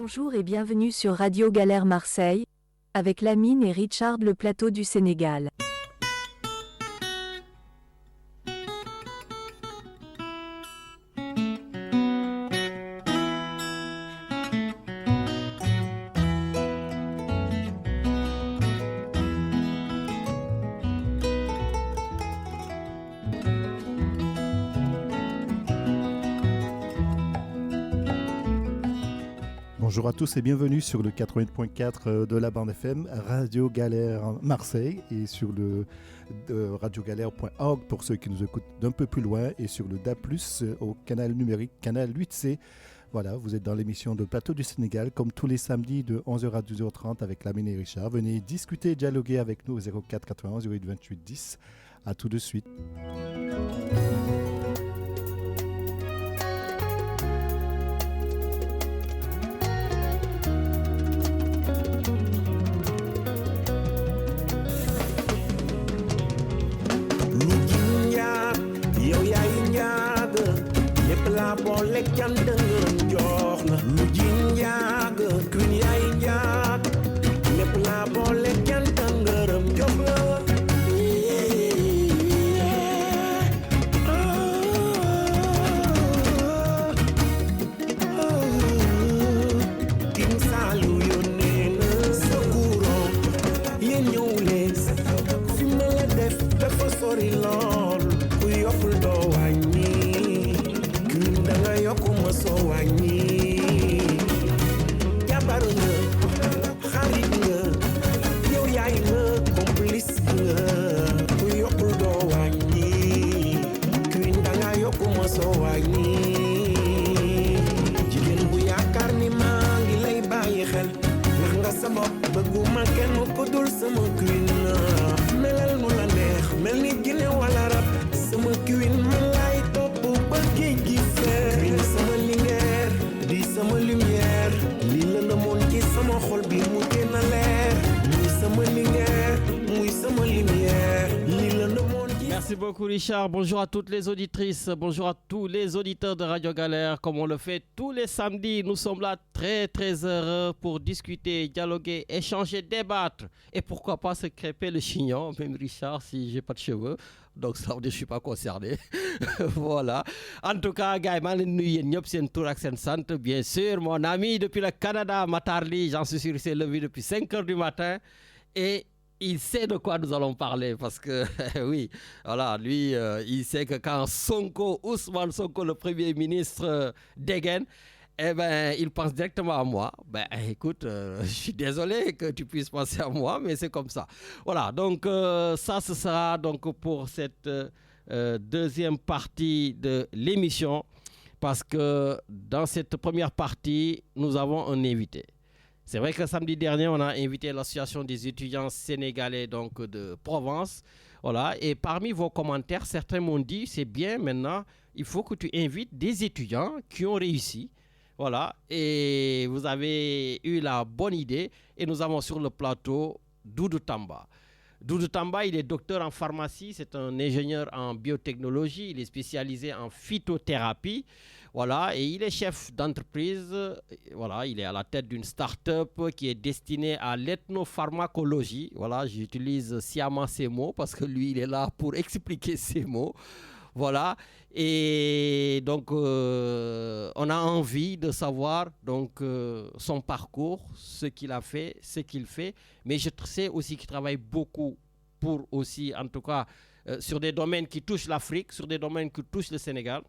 Bonjour et bienvenue sur Radio Galère Marseille, avec Lamine et Richard le plateau du Sénégal. Bonjour à tous et bienvenue sur le 88.4 de la bande FM, Radio Galère Marseille et sur le radiogalère.org pour ceux qui nous écoutent d'un peu plus loin et sur le DAB+, au canal numérique, canal 8C. Voilà, vous êtes dans l'émission de Plateau du Sénégal comme tous les samedis de 11h à 12h30 avec Lamine et Richard. Venez discuter et dialoguer avec nous au 04 91 08 28 10. À tout de suite. La boole kan dëngërëm jox na lu ji njaag kun yaay njaag lépp la boole kan dëngërëm jox la King Saalu yónnee na sa courant yéen ñëw leen fi ma la def dafa sori lool ku yokkul doo wàññi danga yokkuma soo wàññi jabar nga xarit nga yow yaay nga complice nga ku yokkul doo wàññi Queen danga yokkuma soo wàññi jigéen bu yaakaar ni maa ngi lay bàyyi xel ndax nga sa bopp bëgguma kenn ku dul sama Queen melal nu la neex mel ni Guinée wala rab sama Queen man lay topp ba géej gi Queen sama lingeer di sama lumière lii la namoon ci sama xol bi mu gën a leer muy sama lingeer muy sama lumière lii la namoon ci. Merci beaucoup Richard, bonjour à toutes les auditrices, bonjour à tous les auditeurs de Radio Galère. Comme on le fait tous les samedis, nous sommes là très heureux pour discuter, dialoguer, échanger, débattre et pourquoi pas se crêper le chignon, même Richard si j'ai pas de cheveux. Donc ça veut dire que je suis pas concerné. Voilà. En tout cas, gars, bien sûr, mon ami depuis le Canada, Matarli, j'en suis sûr, il s'est levé depuis 5h du matin et il sait de quoi nous allons parler parce que, oui, voilà, lui, il sait que quand Ousmane Sonko, le Premier ministre, dégaine, eh ben, il pense directement à moi. Ben, écoute, je suis désolé que tu puisses penser à moi, mais c'est comme ça. Voilà, donc ça, ce sera donc pour cette deuxième partie de l'émission, parce que dans cette première partie, nous avons un invité. C'est vrai que samedi dernier, on a invité l'association des étudiants sénégalais donc de Provence. Voilà, et parmi vos commentaires, certains m'ont dit, c'est bien maintenant, il faut que tu invites des étudiants qui ont réussi. Voilà, et vous avez eu la bonne idée et nous avons sur le plateau Doudou Tamba. Doudou Tamba, il est docteur en pharmacie, c'est un ingénieur en biotechnologie, il est spécialisé en phytothérapie. Voilà, et il est chef d'entreprise. Voilà, il est à la tête d'une start-up qui est destinée à l'ethnopharmacologie. Voilà, j'utilise sciemment ces mots parce que lui, il est là pour expliquer ces mots. Voilà, et donc on a envie de savoir donc son parcours, ce qu'il a fait, ce qu'il fait, mais je sais aussi qu'il travaille beaucoup pour aussi, en tout cas, sur des domaines qui touchent l'Afrique, sur des domaines qui touchent le Sénégal.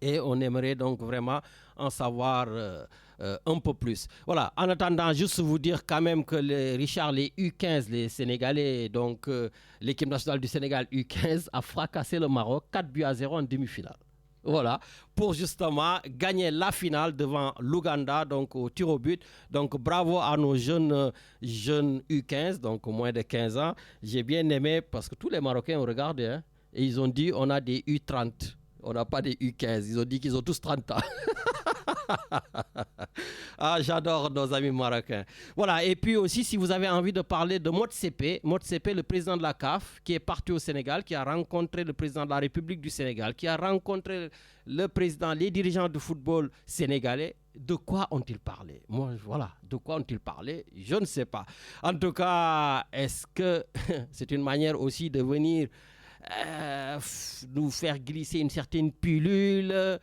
Et on aimerait donc vraiment en savoir un peu plus. Voilà, en attendant, juste vous dire quand même que Richard, les U15, les Sénégalais, donc l'équipe nationale du Sénégal U15 a fracassé le Maroc 4-0 en demi-finale. Voilà, pour justement gagner la finale devant l'Ouganda, donc au tir au but. Donc bravo à nos jeunes U15, donc moins de 15 ans. J'ai bien aimé parce que tous les Marocains ont regardé hein, et ils ont dit on a des U30. On n'a pas des U15. Ils ont dit qu'ils ont tous 30 ans. Ah, j'adore nos amis marocains. Voilà, et puis aussi, si vous avez envie de parler de Motsepe, le président de la CAF, qui est parti au Sénégal, qui a rencontré le président de la République du Sénégal, qui a rencontré le président, les dirigeants du football sénégalais, de quoi ont-ils parlé? Moi, voilà, de quoi ont-ils parlé? Je ne sais pas. En tout cas, est-ce que c'est une manière aussi de venir nous faire glisser une certaine pilule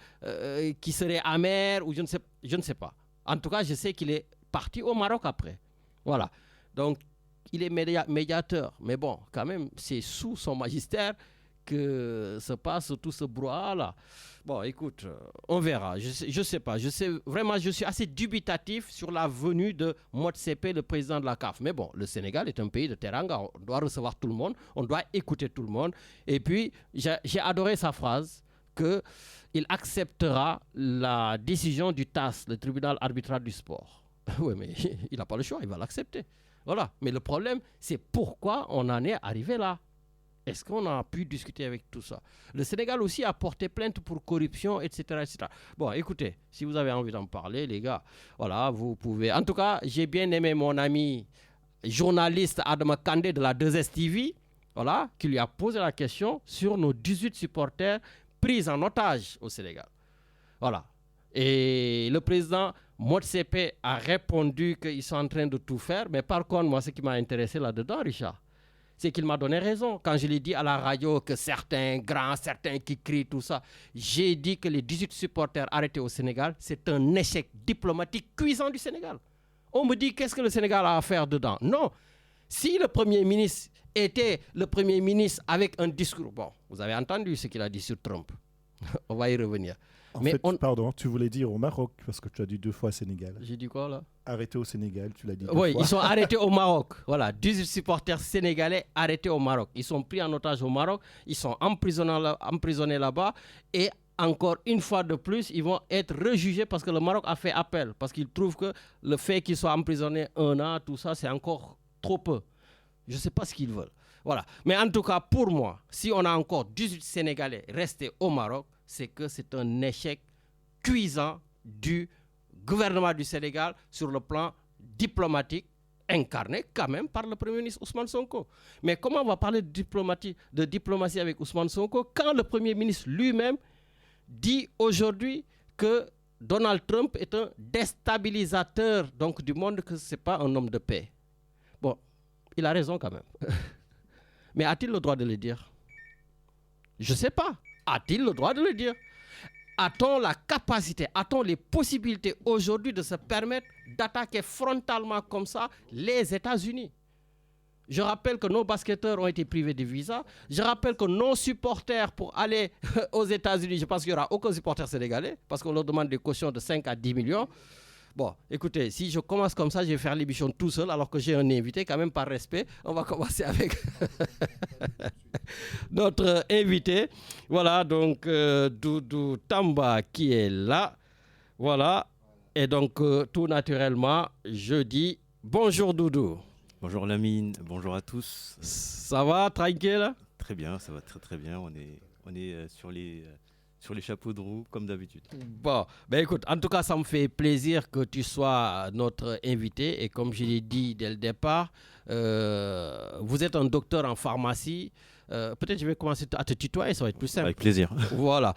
qui serait amère ou je ne sais pas. En tout cas, je sais qu'il est parti au Maroc après. Voilà. Donc, il est médiateur. Mais bon, quand même, c'est sous son magistère que se passe tout ce brouhaha-là. Bon, écoute, on verra. Je sais pas. Je suis assez dubitatif sur la venue de Motsepe, le président de la CAF. Mais bon, le Sénégal est un pays de teranga. On doit recevoir tout le monde. On doit écouter tout le monde. Et puis, j'ai adoré sa phrase qu'il acceptera la décision du TAS, le tribunal arbitral du sport. Oui, mais il n'a pas le choix. Il va l'accepter. Voilà. Mais le problème, c'est pourquoi on en est arrivé là. Est-ce qu'on a pu discuter avec tout ça? Le Sénégal aussi a porté plainte pour corruption, etc., etc. Bon, écoutez, si vous avez envie d'en parler, les gars, voilà, vous pouvez. En tout cas, j'ai bien aimé mon ami journaliste Adama Kandé de la 2STV, voilà, qui lui a posé la question sur nos 18 supporters pris en otage au Sénégal. Voilà. Et le président Motsepe a répondu qu'ils sont en train de tout faire. Mais par contre, moi, ce qui m'a intéressé là-dedans, Richard, c'est qu'il m'a donné raison. Quand je l'ai dit à la radio que certains grands, certains qui crient, tout ça, j'ai dit que les 18 supporters arrêtés au Sénégal, c'est un échec diplomatique cuisant du Sénégal. On me dit, qu'est-ce que le Sénégal a à faire dedans? Non. Si le Premier ministre était le Premier ministre avec un discours... Bon, vous avez entendu ce qu'il a dit sur Trump. On va y revenir. Pardon, tu voulais dire au Maroc, parce que tu as dit 2 fois Sénégal. J'ai dit quoi là? Arrêtés au Sénégal, tu l'as dit 2 fois. Oui, ils sont arrêtés au Maroc. Voilà, 18 supporters sénégalais arrêtés au Maroc. Ils sont pris en otage au Maroc, ils sont emprisonnés là-bas et encore une fois de plus, ils vont être rejugés parce que le Maroc a fait appel, parce qu'il trouve que le fait qu'ils soient emprisonnés 1 an, tout ça, c'est encore trop peu. Je ne sais pas ce qu'ils veulent. Voilà. Mais en tout cas, pour moi, si on a encore 18 Sénégalais restés au Maroc, c'est que c'est un échec cuisant du gouvernement du Sénégal sur le plan diplomatique, incarné quand même par le Premier ministre Ousmane Sonko. Mais comment on va parler de diplomatie avec Ousmane Sonko quand le Premier ministre lui-même dit aujourd'hui que Donald Trump est un déstabilisateur donc, du monde, que ce n'est pas un homme de paix? Bon, il a raison quand même. Mais a-t-il le droit de le dire? Je ne sais pas. A-t-il le droit de le dire? A-t-on la capacité, a-t-on les possibilités aujourd'hui de se permettre d'attaquer frontalement comme ça les États-Unis? Je rappelle que nos basketteurs ont été privés de visa. Je rappelle que nos supporters pour aller aux États-Unis, je pense qu'il n'y aura aucun supporter sénégalais parce qu'on leur demande des cautions de 5 à 10 millions. Bon, écoutez, si je commence comme ça, je vais faire l'émission tout seul alors que j'ai un invité, quand même par respect. On va commencer avec notre invité. Voilà, donc Doudou Tamba qui est là. Voilà, et donc tout naturellement, je dis bonjour Doudou. Bonjour Lamine, bonjour à tous. Ça va, tranquille? Très bien, ça va très très bien. On est sur les chapeaux de roue, comme d'habitude. Bon, ben écoute, en tout cas, ça me fait plaisir que tu sois notre invité. Et comme je l'ai dit dès le départ, vous êtes un docteur en pharmacie. Peut-être je vais commencer à te tutoyer, ça va être plus simple. Avec plaisir. Voilà.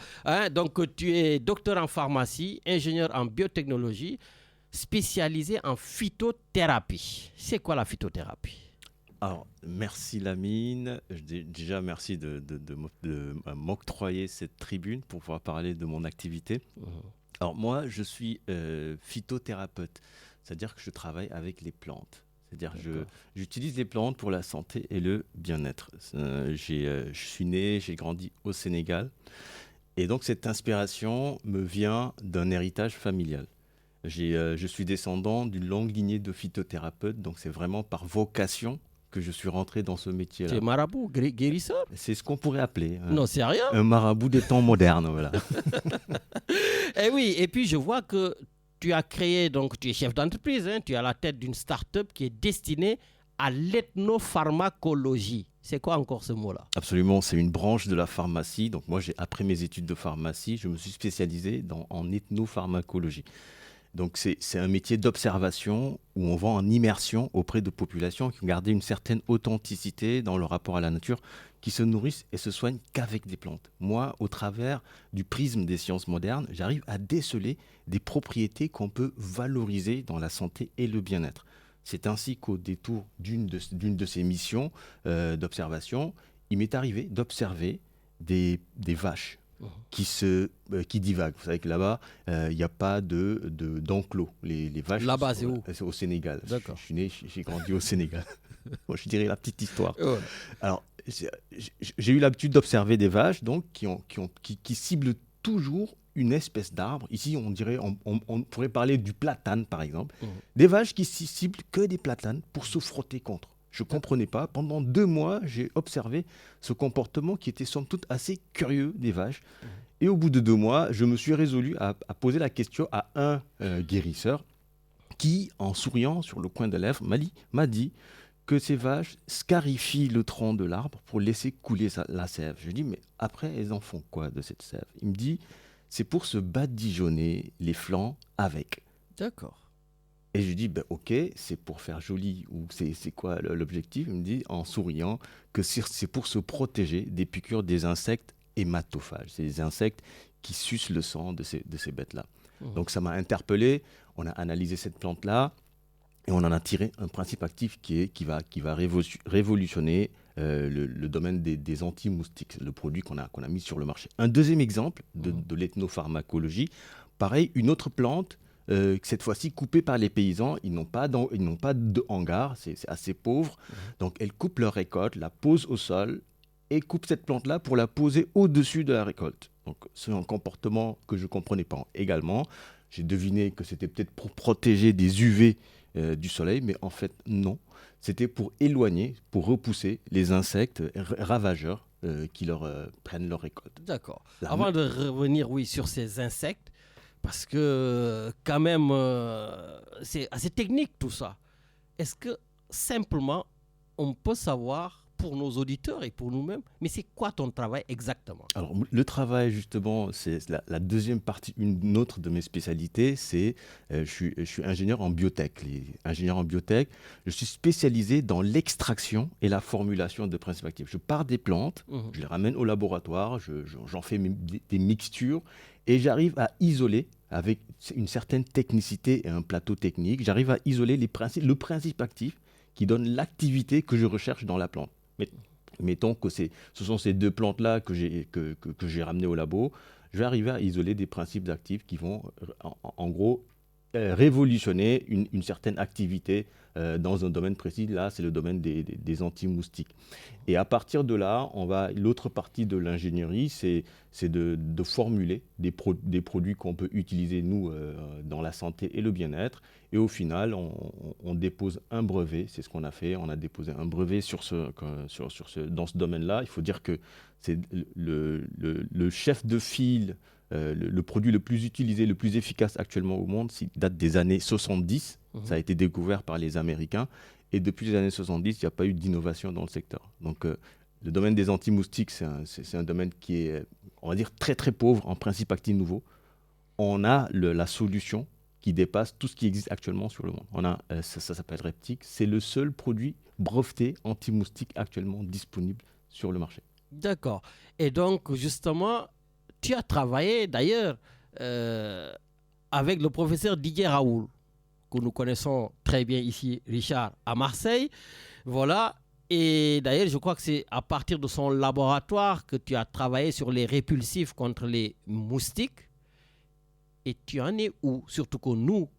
Donc, tu es docteur en pharmacie, ingénieur en biotechnologie, spécialisé en phytothérapie. C'est quoi la phytothérapie? Alors, merci Lamine. Déjà, merci de m'octroyer cette tribune pour pouvoir parler de mon activité. Alors, moi, je suis phytothérapeute, c'est-à-dire que je travaille avec les plantes. C'est-à-dire que j'utilise les plantes pour la santé et le bien-être. Je suis né, j'ai grandi au Sénégal. Et donc, cette inspiration me vient d'un héritage familial. Je suis descendant d'une longue lignée de phytothérapeutes, donc c'est vraiment par vocation que je suis rentré dans ce métier-là. Tu es marabout, guérisseur? C'est ce qu'on pourrait appeler. Non, sérieux? Un marabout des temps modernes, voilà. Et oui, et puis je vois que tu as créé, donc tu es chef d'entreprise, hein, tu es à la tête d'une start-up qui est destinée à l'ethnopharmacologie. C'est quoi encore ce mot-là? Absolument, c'est une branche de la pharmacie. Donc moi, après mes études de pharmacie, je me suis spécialisé en ethnopharmacologie. Donc c'est un métier d'observation où on va en immersion auprès de populations qui ont gardé une certaine authenticité dans leur rapport à la nature, qui se nourrissent et se soignent qu'avec des plantes. Moi, au travers du prisme des sciences modernes, j'arrive à déceler des propriétés qu'on peut valoriser dans la santé et le bien-être. C'est ainsi qu'au détour d'une de ces missions d'observation, il m'est arrivé d'observer des vaches qui divaguent. Vous savez que là-bas, il n'y a pas d'enclos. Les vaches. Là-bas, c'est où? C'est au Sénégal. D'accord. Je suis né, j'ai grandi au Sénégal. Moi, je dirais la petite histoire. Ouais. Alors, j'ai eu l'habitude d'observer des vaches donc, qui ciblent toujours une espèce d'arbre. Ici, on pourrait parler du platane, par exemple. Des vaches qui ciblent que des platanes pour se frotter contre. Je ne comprenais pas. Pendant 2 mois, j'ai observé ce comportement qui était somme toute assez curieux des vaches. Et au bout de 2 mois, je me suis résolu à poser la question à un guérisseur qui, en souriant sur le coin de lèvres, m'a dit que ces vaches scarifient le tronc de l'arbre pour laisser couler la sève. Je lui dis, mais après, elles en font quoi de cette sève? Il me dit, c'est pour se badigeonner les flancs avec. D'accord. Et je lui dis, ben, ok, c'est pour faire joli, ou c'est quoi l'objectif? Il me dit, en souriant, que c'est pour se protéger des piqûres des insectes hématophages. C'est des insectes qui sucent le sang de ces bêtes-là. Donc ça m'a interpellé, on a analysé cette plante-là, et on en a tiré un principe actif qui va révolutionner le domaine des anti-moustiques, le produit qu'on a mis sur le marché. Un deuxième exemple de l'ethnopharmacologie, pareil, une autre plante, cette fois-ci coupée par les paysans. Ils n'ont pas de hangar, c'est assez pauvre. Donc, elles coupent leur récolte, la posent au sol et coupent cette plante-là pour la poser au-dessus de la récolte. Donc, c'est un comportement que je ne comprenais pas également. J'ai deviné que c'était peut-être pour protéger des UV du soleil, mais en fait, non. C'était pour éloigner, pour repousser les insectes ravageurs qui leur prennent leur récolte. D'accord. Avant de revenir, sur ces insectes, parce que quand même, c'est assez technique tout ça. Est-ce que simplement, on peut savoir pour nos auditeurs et pour nous-mêmes, mais c'est quoi ton travail exactement? Alors, le travail, justement, c'est la deuxième partie, une autre de mes spécialités, c'est je suis ingénieur en biotech. Ingénieur en biotech, je suis spécialisé dans l'extraction et la formulation de principes actifs. Je pars des plantes, je les ramène au laboratoire, j'en fais des mixtures, et j'arrive à isoler, avec une certaine technicité et un plateau technique, j'arrive à isoler le principe actif qui donne l'activité que je recherche dans la plante. Mettons que ce sont ces 2 plantes-là que j'ai ramenées au labo, je vais arriver à isoler des principes actifs qui vont, en gros, révolutionner une certaine activité dans un domaine précis. Là, c'est le domaine des anti-moustiques. Et à partir de là, l'autre partie de l'ingénierie, c'est de formuler des produits qu'on peut utiliser, nous, dans la santé et le bien-être. Et au final, on dépose un brevet. C'est ce qu'on a fait. On a déposé un brevet dans ce domaine-là. Il faut dire que c'est le chef de file, le produit le plus utilisé, le plus efficace actuellement au monde, date des années 70. Ça a été découvert par les Américains. Et depuis les années 70, il n'y a pas eu d'innovation dans le secteur. Donc, le domaine des anti-moustiques, c'est un domaine qui est, on va dire, très, très pauvre en principes actifs nouveaux. On a la solution qui dépasse tout ce qui existe actuellement sur le monde. Ça s'appelle Reptic. C'est le seul produit breveté anti-moustique actuellement disponible sur le marché. D'accord. Et donc, justement, tu as travaillé d'ailleurs avec le professeur Didier Raoul, que nous connaissons très bien ici, Richard, à Marseille. Voilà. Et d'ailleurs, je crois que c'est à partir de son laboratoire que tu as travaillé sur les répulsifs contre les moustiques. Et tu en es où? Surtout que nous,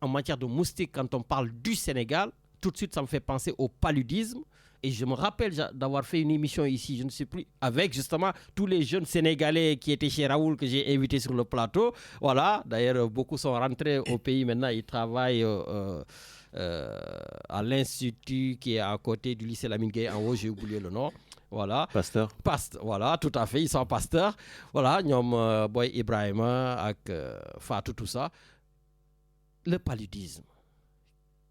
en matière de moustiques, quand on parle du Sénégal, tout de suite, ça me fait penser au paludisme. Et je me rappelle d'avoir fait une émission ici, je ne sais plus, avec justement tous les jeunes Sénégalais qui étaient chez Raoul, que j'ai invités sur le plateau. Voilà, d'ailleurs, beaucoup sont rentrés au pays maintenant, ils travaillent à l'Institut qui est à côté du lycée Lamine Gueye, en haut, j'ai oublié le nom. Voilà. Pasteur. Voilà, tout à fait, ils sont pasteurs. Voilà, ñoom Boy Ibrahima ak Fatou, tout ça. Le paludisme.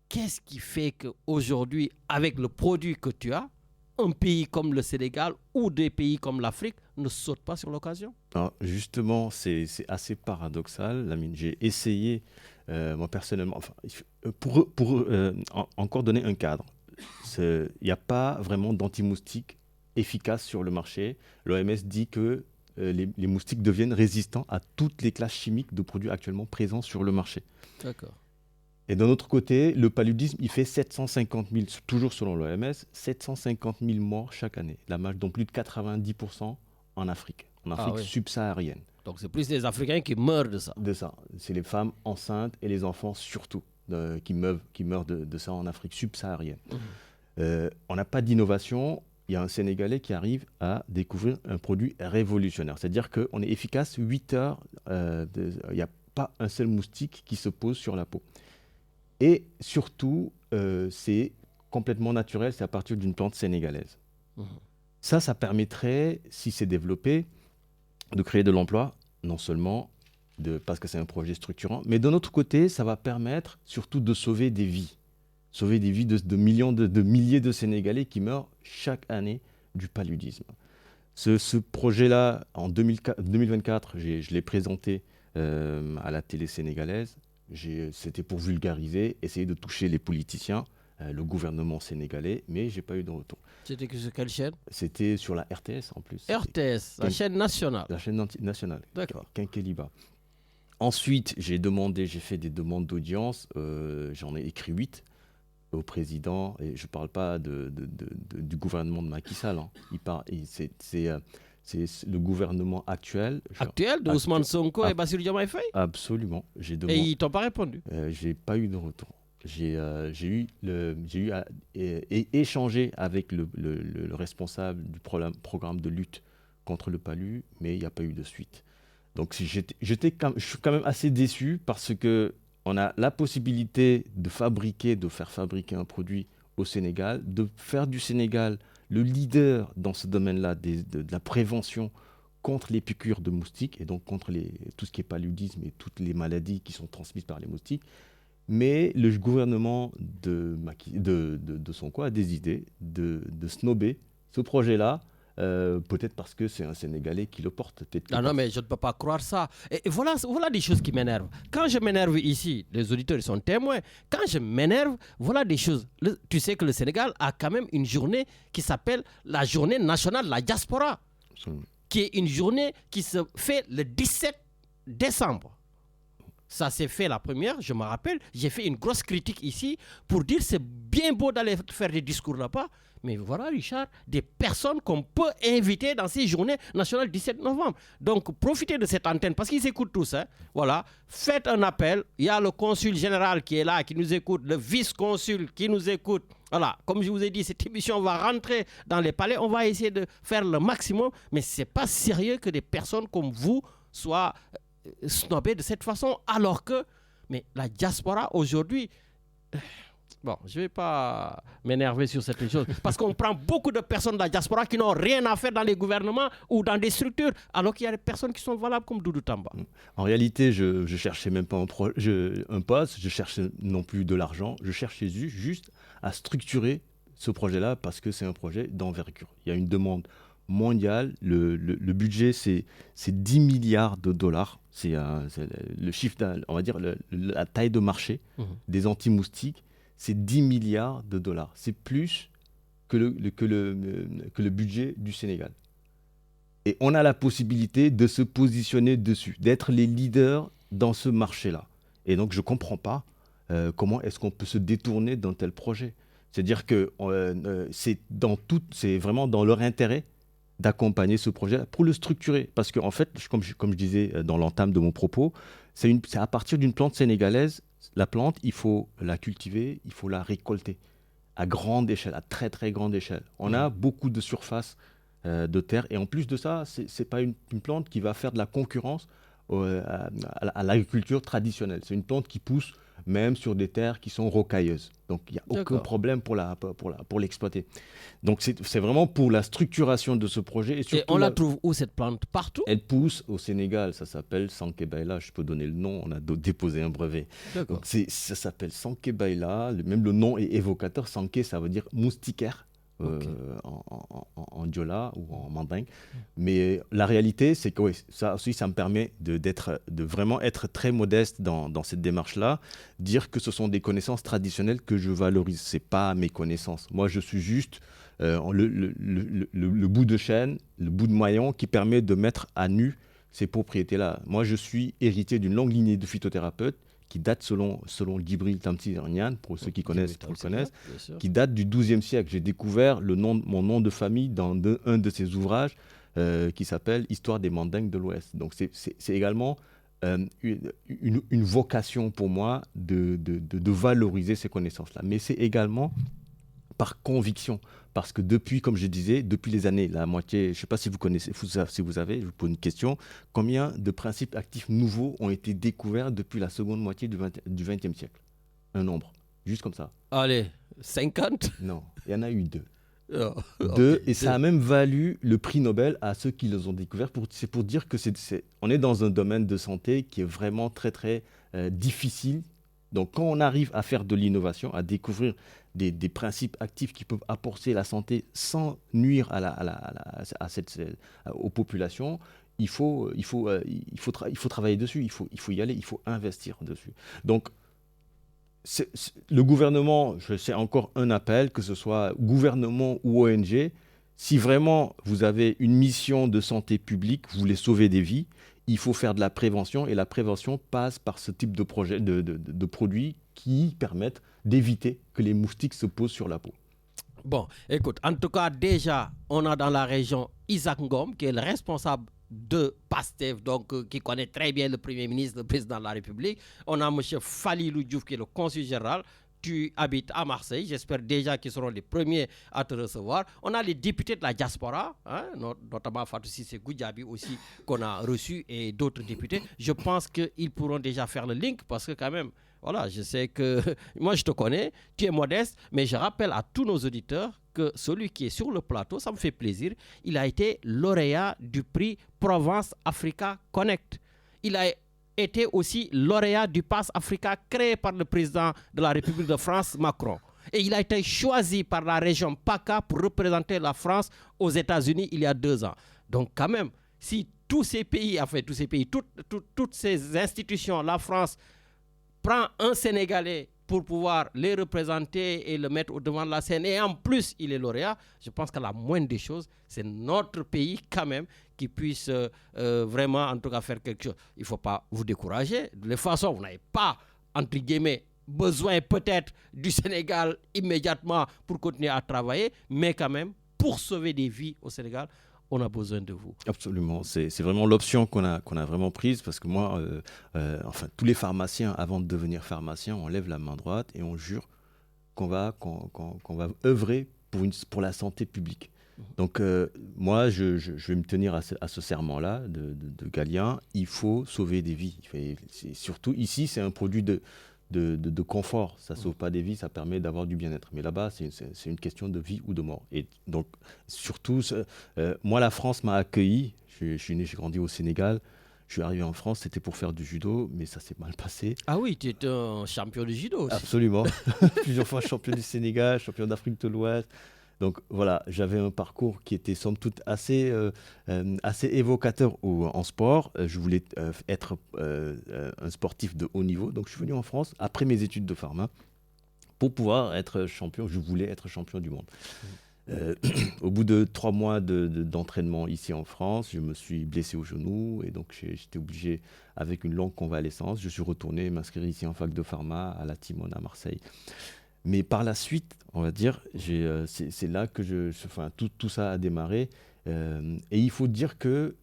Qu'est-ce qui fait qu'aujourd'hui, avec le produit que tu as, un pays comme le Sénégal ou des pays comme l'Afrique ne sautent pas sur l'occasion? Alors, justement, c'est assez paradoxal, Lamine. J'ai essayé, moi personnellement, enfin, encore donner un cadre. Il n'y a pas vraiment d'anti-moustiques efficaces sur le marché. L'OMS dit que les moustiques deviennent résistants à toutes les classes chimiques de produits actuellement présents sur le marché. D'accord. Et d'un autre côté, le paludisme, il fait 750 000, toujours selon l'OMS, 750 000 morts chaque année, dont plus de 90% en Afrique oui. subsaharienne. Donc c'est plus les Africains qui meurent de ça. De ça, c'est les femmes enceintes et les enfants surtout qui meurent de ça en Afrique subsaharienne. On n'a pas d'innovation. Il y a un Sénégalais qui arrive à découvrir un produit révolutionnaire. C'est-à-dire qu'on est efficace 8 heures, il n'y a pas un seul moustique qui se pose sur la peau. Et surtout, c'est complètement naturel, c'est à partir d'une plante sénégalaise. Ça permettrait, si c'est développé, de créer de l'emploi, non seulement parce que c'est un projet structurant, mais d'un autre côté, ça va permettre surtout de sauver des vies. Sauver des vies de milliers de Sénégalais qui meurent chaque année du paludisme. Ce projet-là, en 2024, je l'ai présenté à la télé sénégalaise. C'était pour vulgariser, essayer de toucher les politiciens, le gouvernement sénégalais, mais je n'ai pas eu de retour. C'était sur quelle chaîne? C'était sur la RTS en plus. RTS, la chaîne nationale. La chaîne nationale. D'accord. Quinqueliba. Ensuite, j'ai fait des demandes d'audience, j'en ai écrit 8 au président, et je ne parle pas du gouvernement de Macky Sall. Hein. C'est le gouvernement actuel. Actuel de Ousmane Sonko et Bassirou Diomaye Faye? Absolument. Et ils t'ont pas répondu? J'ai pas eu de retour. J'ai eu à échanger avec le responsable du programme de lutte contre le palu, mais il n'y a pas eu de suite. Donc je suis quand même assez déçu parce qu'on a la possibilité de faire fabriquer un produit au Sénégal, de faire du Sénégal le leader dans ce domaine-là de la prévention contre les piqûres de moustiques et donc contre tout ce qui est paludisme et toutes les maladies qui sont transmises par les moustiques. Mais le gouvernement de Sonko a décidé de snobber ce projet-là, peut-être parce que c'est un Sénégalais qui le porte. Non, mais je ne peux pas croire ça. Et voilà des choses qui m'énervent. Quand je m'énerve ici, les auditeurs ils sont témoins. Quand je m'énerve, voilà des choses. Tu sais que le Sénégal a quand même une journée qui s'appelle la journée nationale de la diaspora, qui est une journée qui se fait le 17 décembre. Ça s'est fait la première, je me rappelle. J'ai fait une grosse critique ici pour dire c'est bien beau d'aller faire des discours là-bas. Mais voilà, Richard, des personnes qu'on peut inviter dans ces journées nationales 17 novembre. Donc, profitez de cette antenne parce qu'ils écoutent tous. Hein. Voilà, faites un appel. Il y a le consul général qui est là, qui nous écoute, le vice-consul qui nous écoute. Voilà, comme je vous ai dit, cette émission va rentrer dans les palais. On va essayer de faire le maximum. Mais ce n'est pas sérieux que des personnes comme vous soient snobées de cette façon. Alors que, mais la diaspora aujourd'hui... Bon, je ne vais pas m'énerver sur cette chose, parce qu'on prend beaucoup de personnes de la diaspora qui n'ont rien à faire dans les gouvernements ou dans des structures, alors qu'il y a des personnes qui sont valables comme Doudou Tamba. En réalité, je ne cherchais même pas un poste, je cherchais non plus de l'argent, je cherchais juste à structurer ce projet-là, parce que c'est un projet d'envergure. Il y a une demande mondiale, le budget c'est 10 milliards de dollars, c'est le chiffre, on va dire la taille de marché des anti-moustiques. C'est 10 milliards de dollars. C'est plus que le budget du Sénégal. Et on a la possibilité de se positionner dessus, d'être les leaders dans ce marché-là. Et donc, je ne comprends pas comment est-ce qu'on peut se détourner d'un tel projet. C'est-à-dire que c'est vraiment dans leur intérêt d'accompagner ce projet pour le structurer. Parce qu'en fait, comme je disais dans l'entame de mon propos, c'est à partir d'une plante sénégalaise. La plante, il faut la cultiver, il faut la récolter à grande échelle, à très très grande échelle. On a beaucoup de surface de terre et en plus de ça, ce n'est pas une plante qui va faire de la concurrence à l'agriculture traditionnelle. C'est une plante qui pousse même sur des terres qui sont rocailleuses. Donc il n'y a aucun problème pour l'exploiter. Donc c'est vraiment pour la structuration de ce projet. Et on la trouve où cette plante? Partout? Elle pousse au Sénégal, ça s'appelle Sankebaila, je peux donner le nom, on a déposé un brevet. Donc ça s'appelle Sankebaila, même le nom est évocateur. Sanké, ça veut dire moustiquaire en diola ou en mandingue. Mais la réalité, c'est que oui, ça aussi, ça me permet de vraiment être très modeste dans cette démarche-là, dire que ce sont des connaissances traditionnelles que je valorise. Ce n'est pas mes connaissances. Moi, je suis juste le bout de chaîne, le bout de maillon qui permet de mettre à nu ces propriétés-là. Moi, je suis héritier d'une longue lignée de phytothérapeutes qui date selon Djibril Tamsir Niane, pour ceux qui connaissent, le connaissent, qui date du XIIe siècle. J'ai découvert mon nom de famille dans un de ses ouvrages qui s'appelle « Histoire des Mandingues de l'Ouest ». Donc c'est également une vocation pour moi de valoriser ces connaissances-là. Mais c'est également par conviction. Parce que depuis, comme je disais, depuis les années, la moitié, je ne sais pas si vous connaissez, si vous avez, je vous pose une question, combien de principes actifs nouveaux ont été découverts depuis la seconde moitié du XXe siècle? Un nombre, juste comme ça. Allez, 50? Non, il y en a eu 2. Oh, Deux, okay. Et ça a même valu le prix Nobel à ceux qui les ont découverts. C'est pour dire que on est dans un domaine de santé qui est vraiment très, très difficile. Donc, quand on arrive à faire de l'innovation, à découvrir des principes actifs qui peuvent apporter la santé sans nuire aux populations, il faut travailler dessus, il faut y aller, il faut investir dessus. Donc, le gouvernement, c'est encore un appel, que ce soit gouvernement ou ONG, si vraiment vous avez une mission de santé publique, vous voulez sauver des vies, il faut faire de la prévention, et la prévention passe par ce type de projet, de produits qui permettent d'éviter que les moustiques se posent sur la peau. Bon, écoute, en tout cas, déjà, on a dans la région Isaac Ngom, qui est le responsable de PASTEF, donc qui connaît très bien le Premier ministre, le Président de la République. On a M. Falilou Diouf, qui est le consul général. Tu habites à Marseille, j'espère déjà qu'ils seront les premiers à te recevoir. On a les députés de la diaspora, hein, notamment Fatou Cissé Goudiaby aussi, qu'on a reçu, et d'autres députés. Je pense qu'ils pourront déjà faire le link, parce que quand même, voilà, je sais que moi je te connais, tu es modeste, mais je rappelle à tous nos auditeurs que celui qui est sur le plateau, ça me fait plaisir, il a été lauréat du prix Provence Africa Connect. Il a été aussi lauréat du Pass Africa créé par le président de la République de France, Macron. Et il a été choisi par la région PACA pour représenter la France aux États-Unis il y a 2 ans. Donc quand même, si tous ces pays, toutes ces institutions, la France prend un Sénégalais pour pouvoir les représenter et le mettre au devant de la scène, et en plus il est lauréat, je pense que la moindre des choses, c'est notre pays quand même qui puisse vraiment en tout cas faire quelque chose. Il ne faut pas vous décourager. De toute façon, vous n'avez pas, entre guillemets, besoin peut-être du Sénégal immédiatement pour continuer à travailler, mais quand même, pour sauver des vies au Sénégal, on a besoin de vous. Absolument, c'est vraiment l'option qu'on a vraiment prise, parce que moi, enfin tous les pharmaciens, avant de devenir pharmacien, on lève la main droite et on jure qu'on va œuvrer pour la santé publique. Donc moi, je vais me tenir à ce serment-là de Galien. Il faut sauver des vies. Surtout ici, c'est un produit de confort. Ça ne sauve pas des vies, ça permet d'avoir du bien-être. Mais là-bas, c'est une question de vie ou de mort. Et donc, surtout, moi, la France m'a accueilli. Je suis né, j'ai grandi au Sénégal. Je suis arrivé en France, c'était pour faire du judo, mais ça s'est mal passé. Ah oui, tu étais un champion de judo aussi. Absolument. Plusieurs fois champion du Sénégal, champion d'Afrique de l'Ouest. Donc voilà, j'avais un parcours qui était somme toute assez évocateur en sport. Je voulais être un sportif de haut niveau. Donc je suis venu en France après mes études de pharma pour pouvoir être champion. Je voulais être champion du monde. Au bout de 3 mois d'entraînement ici en France, je me suis blessé au genou et donc j'étais obligé, avec une longue convalescence, je suis retourné m'inscrire ici en fac de pharma à la Timone à Marseille. Mais par la suite, on va dire, c'est là que tout ça a démarré. Et il faut dire que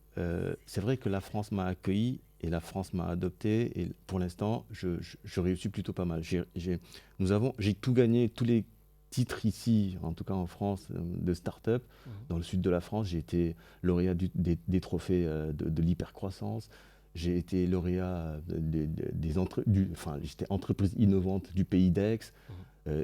c'est vrai que la France m'a accueilli et la France m'a adopté. Et pour l'instant, je réussis plutôt pas mal. J'ai tout gagné, tous les titres ici, en tout cas en France, de start-up. Dans le sud de la France, j'ai été lauréat des trophées de l'hypercroissance. J'ai été lauréat j'étais entreprise innovante du pays d'Aix.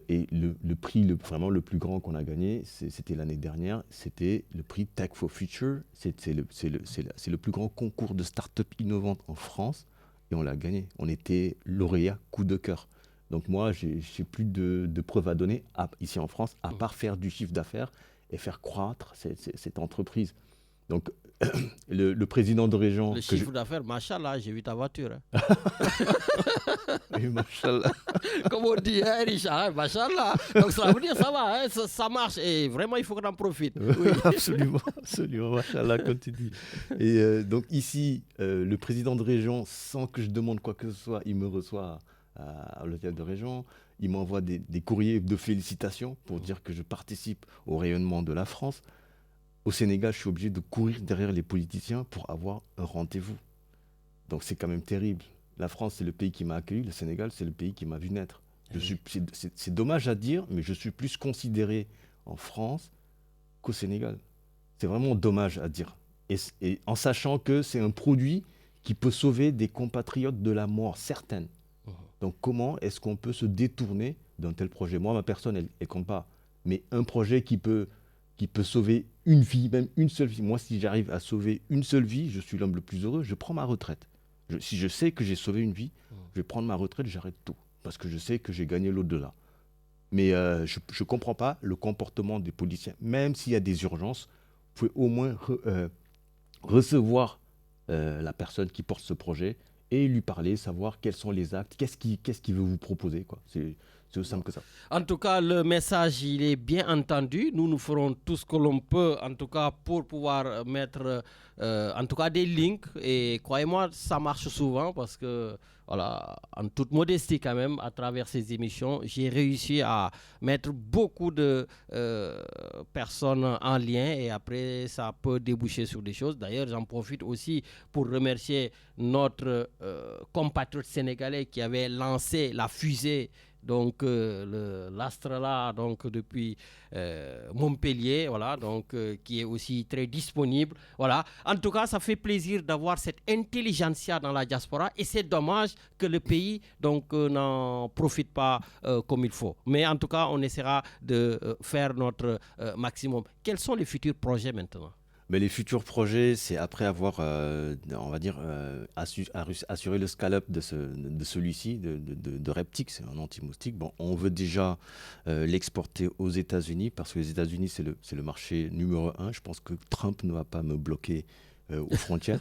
Et le prix vraiment le plus grand qu'on a gagné, c'était l'année dernière, c'était le prix Tech for Future. C'est le plus grand concours de start-up innovantes en France et on l'a gagné. On était lauréat coup de cœur. Donc moi, j'ai plus de preuves à donner ici en France, à part faire du chiffre d'affaires et faire croître cette entreprise. Donc le président de région... Le chiffre d'affaires, machallah, j'ai vu ta voiture. Hein. Oui, machallah. Comme on dit, hein, Richard, machallah. Donc ça veut dire ça va, hein, ça marche. Et vraiment, il faut qu'on en profite. Oui. Absolument, machallah, comme tu dis. Et donc ici, le président de région, sans que je demande quoi que ce soit, il me reçoit à l'hôtel de région. Il m'envoie des courriers de félicitations pour dire que je participe au rayonnement de la France. Au Sénégal, je suis obligé de courir derrière les politiciens pour avoir un rendez-vous. Donc c'est quand même terrible. La France, c'est le pays qui m'a accueilli. Le Sénégal, c'est le pays qui m'a vu naître. C'est dommage à dire, mais je suis plus considéré en France qu'au Sénégal. C'est vraiment dommage à dire. Et en sachant que c'est un produit qui peut sauver des compatriotes de la mort certaine. Donc comment est-ce qu'on peut se détourner d'un tel projet? Moi, ma personne, elle ne compte pas. Mais un projet qui peut sauver une vie, même une seule vie. Moi, si j'arrive à sauver une seule vie, je suis l'homme le plus heureux, je prends ma retraite. Si je sais que j'ai sauvé une vie, je vais prendre ma retraite, j'arrête tout. Parce que je sais que j'ai gagné l'au-delà. Mais je ne comprends pas le comportement des policiers. Même s'il y a des urgences, vous pouvez au moins recevoir la personne qui porte ce projet et lui parler, savoir quels sont les actes, qu'est-ce qu'il veut vous proposer, quoi. C'est aussi simple que ça. En tout cas, le message, il est bien entendu. Nous ferons tout ce que l'on peut, en tout cas, pour pouvoir mettre, en tout cas, des links. Et croyez-moi, ça marche souvent parce que, voilà, en toute modestie quand même, à travers ces émissions, j'ai réussi à mettre beaucoup de personnes en lien et après, ça peut déboucher sur des choses. D'ailleurs, j'en profite aussi pour remercier notre compatriote sénégalais qui avait lancé la fusée. Donc l'astre là, donc depuis Montpellier, voilà, donc qui est aussi très disponible, voilà. En tout cas, ça fait plaisir d'avoir cette intelligentsia dans la diaspora et c'est dommage que le pays donc n'en profite pas comme il faut. Mais en tout cas, on essaiera de faire notre maximum. Quels sont les futurs projets maintenant? Mais les futurs projets, c'est après avoir, on va dire, assuré le scale-up de celui-ci, de Reptic, c'est un anti-moustique. Bon, on veut déjà l'exporter aux États-Unis parce que les États-Unis, c'est le marché numéro 1. Je pense que Trump ne va pas me bloquer aux frontières.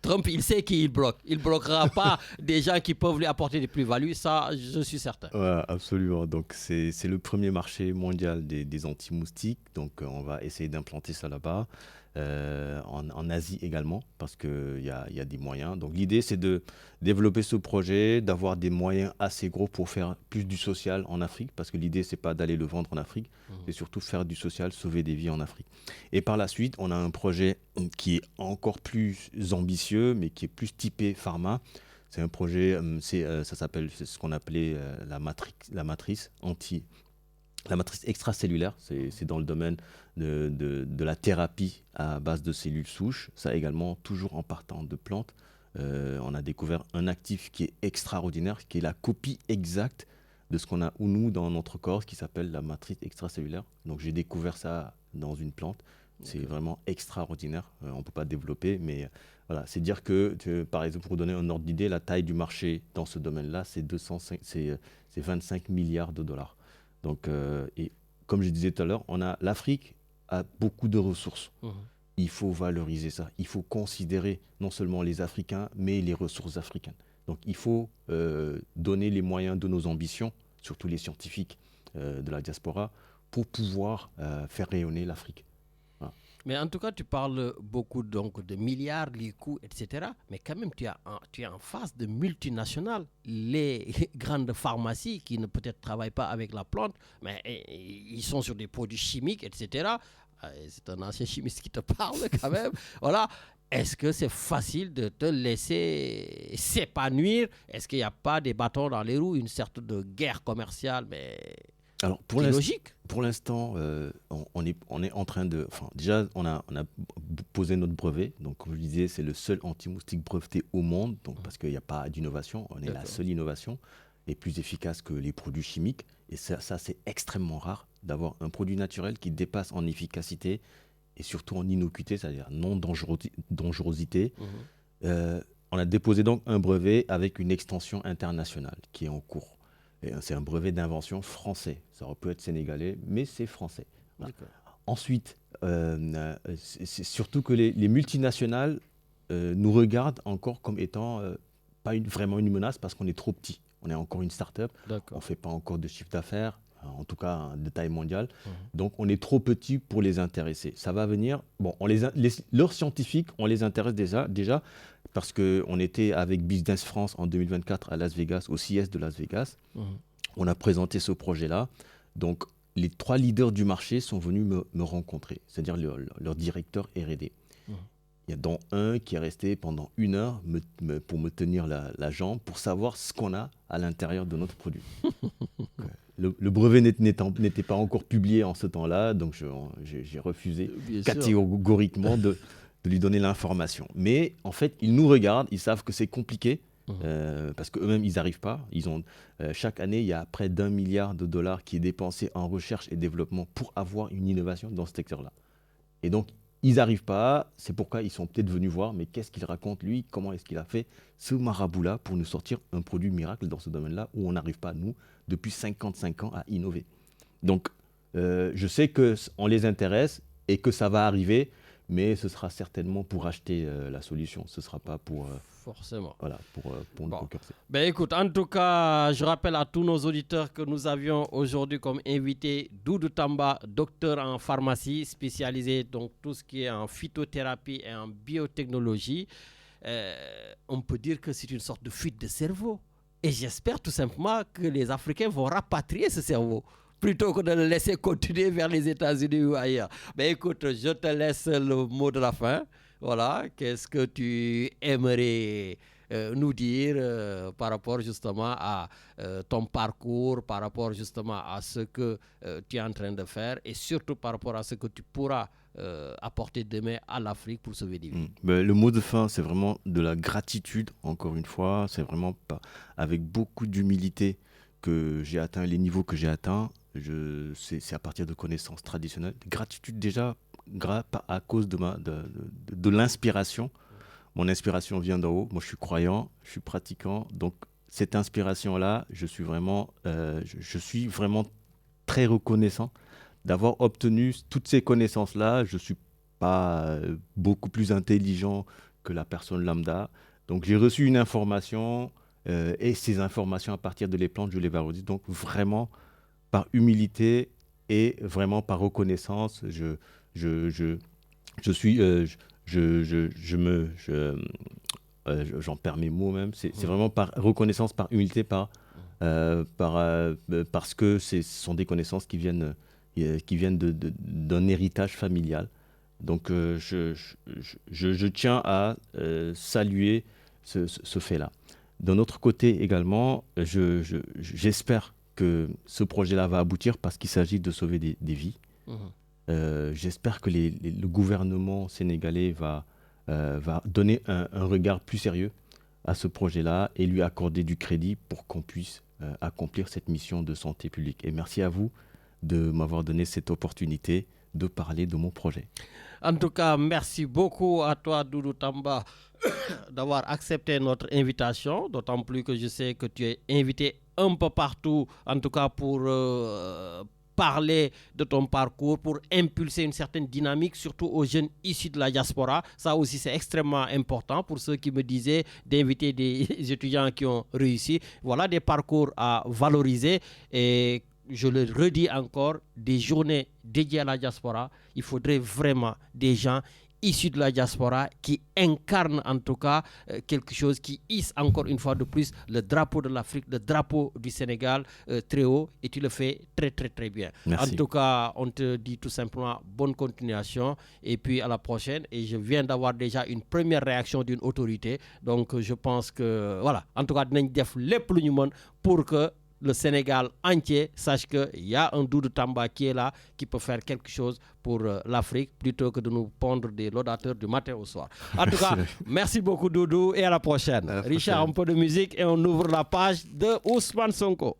Trump, il sait qu'il bloque. Il ne bloquera pas des gens qui peuvent lui apporter des plus-values, ça, je suis certain. Ouais, absolument. Donc, c'est le premier marché mondial des anti-moustiques. Donc, on va essayer d'implanter ça là-bas. En Asie également, parce qu'il y a des moyens. Donc, l'idée, c'est de développer ce projet, d'avoir des moyens assez gros pour faire plus du social en Afrique, parce que l'idée, c'est pas d'aller le vendre en Afrique, c'est surtout faire du social, sauver des vies en Afrique. Et par la suite, on a un projet qui est encore plus ambitieux, mais qui est plus typé pharma. C'est un projet, c'est ce qu'on appelait la matrice extracellulaire, c'est dans le domaine de la thérapie à base de cellules souches. Ça également, toujours en partant de plantes. On a découvert un actif qui est extraordinaire, qui est la copie exacte de ce qu'on a nous dans notre corps, qui s'appelle la matrice extracellulaire. Donc j'ai découvert ça dans une plante. C'est vraiment extraordinaire. On ne peut pas développer, mais voilà, c'est dire que, par exemple, pour vous donner un ordre d'idée, la taille du marché dans ce domaine-là, c'est 25 milliards de dollars. Donc, et comme je disais tout à l'heure, l'Afrique a beaucoup de ressources. Il faut valoriser ça. Il faut considérer non seulement les Africains, mais les ressources africaines. Donc, il faut donner les moyens de nos ambitions, surtout les scientifiques de la diaspora, pour pouvoir faire rayonner l'Afrique. Voilà. Mais en tout cas, tu parles beaucoup donc, de milliards, les coûts, etc. Mais quand même, tu es en face de multinationales. Les grandes pharmacies qui ne peut-être travaillent pas avec la plante, mais ils sont sur des produits chimiques, etc. C'est un ancien chimiste qui te parle quand même. Voilà. Est-ce que c'est facile de te laisser s'épanouir? Est-ce qu'il n'y a pas des bâtons dans les roues, une sorte de guerre commerciale, mais alors, logique? Pour l'instant, on est en train de... Enfin, déjà, on a posé notre brevet. Donc, comme je disais, c'est le seul anti-moustique breveté au monde. Donc, parce qu'il n'y a pas d'innovation. On est la seule innovation et plus efficace que les produits chimiques. Et ça c'est extrêmement rare d'avoir un produit naturel qui dépasse en efficacité et surtout en innocuité, c'est-à-dire non dangerosité. On a déposé donc un brevet avec une extension internationale qui est en cours. Et c'est un brevet d'invention français. Ça aurait pu être sénégalais, mais c'est français. Voilà. Ensuite, c'est surtout que les multinationales nous regardent encore comme étant pas vraiment une menace parce qu'on est trop petit. On est encore une start-up, on ne fait pas encore de chiffre d'affaires, en tout cas de taille mondiale. Donc on est trop petit pour les intéresser. Ça va venir. Bon, leurs scientifiques, on les intéresse déjà parce qu'on était avec Business France en 2024 à Las Vegas, au CES de Las Vegas. On a présenté ce projet-là. Donc les 3 leaders du marché sont venus me rencontrer, c'est-à-dire leur directeur R&D. Il y a dont un qui est resté pendant 1 heure pour me tenir la jambe pour savoir ce qu'on a à l'intérieur de notre produit. Le brevet n'était pas encore publié en ce temps-là, donc j'ai refusé catégoriquement de lui donner l'information. Mais en fait, ils nous regardent, ils savent que c'est compliqué, parce qu'eux-mêmes, ils n'arrivent pas. Chaque année, il y a près d'$1 milliard qui est dépensé en recherche et développement pour avoir une innovation dans ce secteur-là. Et donc, ils n'arrivent pas, c'est pourquoi ils sont peut-être venus voir, mais qu'est-ce qu'il raconte lui, comment est-ce qu'il a fait ce marabout-là pour nous sortir un produit miracle dans ce domaine-là où on n'arrive pas, nous, depuis 55 ans à innover. Donc, je sais qu'on les intéresse et que ça va arriver, mais ce sera certainement pour acheter la solution, ce ne sera pas pour... Forcément. Voilà, pour nous concurrencer. Ben écoute, en tout cas, je rappelle à tous nos auditeurs que nous avions aujourd'hui comme invité Doudou Tamba, docteur en pharmacie, spécialisé dans tout ce qui est en phytothérapie et en biotechnologie. On peut dire que c'est une sorte de fuite de cerveau. Et j'espère tout simplement que les Africains vont rapatrier ce cerveau plutôt que de le laisser continuer vers les États-Unis ou ailleurs. Ben écoute, je te laisse le mot de la fin. Voilà, qu'est-ce que tu aimerais nous dire par rapport justement à ton parcours, par rapport justement à ce que tu es en train de faire et surtout par rapport à ce que tu pourras apporter demain à l'Afrique pour sauver des vies. Le mot de fin, c'est vraiment de la gratitude, encore une fois. C'est vraiment avec beaucoup d'humilité que j'ai atteint les niveaux que j'ai atteints. C'est à partir de connaissances traditionnelles. Gratitude déjà à cause de l'inspiration. Mon inspiration vient d'en haut. Moi, je suis croyant, je suis pratiquant. Donc, cette inspiration-là, je suis vraiment très reconnaissant d'avoir obtenu toutes ces connaissances-là. Je ne suis pas beaucoup plus intelligent que la personne lambda. Donc, j'ai reçu une information et ces informations, à partir de les plantes, je les valorise. Donc, vraiment, par humilité et vraiment par reconnaissance, j'en perds mes mots même. C'est vraiment par reconnaissance, par humilité, parce que ce sont des connaissances qui viennent d'un héritage familial. Donc je tiens à saluer ce fait-là. D'un autre côté également, j'espère que ce projet-là va aboutir parce qu'il s'agit de sauver des vies. J'espère que le gouvernement sénégalais va donner un regard plus sérieux à ce projet-là et lui accorder du crédit pour qu'on puisse accomplir cette mission de santé publique. Et merci à vous de m'avoir donné cette opportunité de parler de mon projet. En tout cas, merci beaucoup à toi, Doudou Tamba, d'avoir accepté notre invitation, d'autant plus que je sais que tu es invité un peu partout, en tout cas pour parler de ton parcours, pour impulser une certaine dynamique, surtout aux jeunes issus de la diaspora. Ça aussi, c'est extrêmement important pour ceux qui me disaient d'inviter des étudiants qui ont réussi. Voilà des parcours à valoriser et je le redis encore, des journées dédiées à la diaspora, il faudrait vraiment des gens issus de la diaspora qui incarnent en tout cas quelque chose qui hisse encore une fois de plus le drapeau de l'Afrique, le drapeau du Sénégal très haut, et tu le fais très très très bien. Merci. En tout cas, on te dit tout simplement bonne continuation et puis à la prochaine. Et je viens d'avoir déjà une première réaction d'une autorité, donc je pense que voilà, en tout cas dinañ def lépp lu ñu mën pour que le Sénégal entier sache qu'il y a un Doudou Tamba qui est là, qui peut faire quelque chose pour l'Afrique, plutôt que de nous pondre des laudateurs du matin au soir. En tout cas, merci beaucoup Doudou et à la prochaine. Richard, un peu de musique et on ouvre la page de Ousmane Sonko.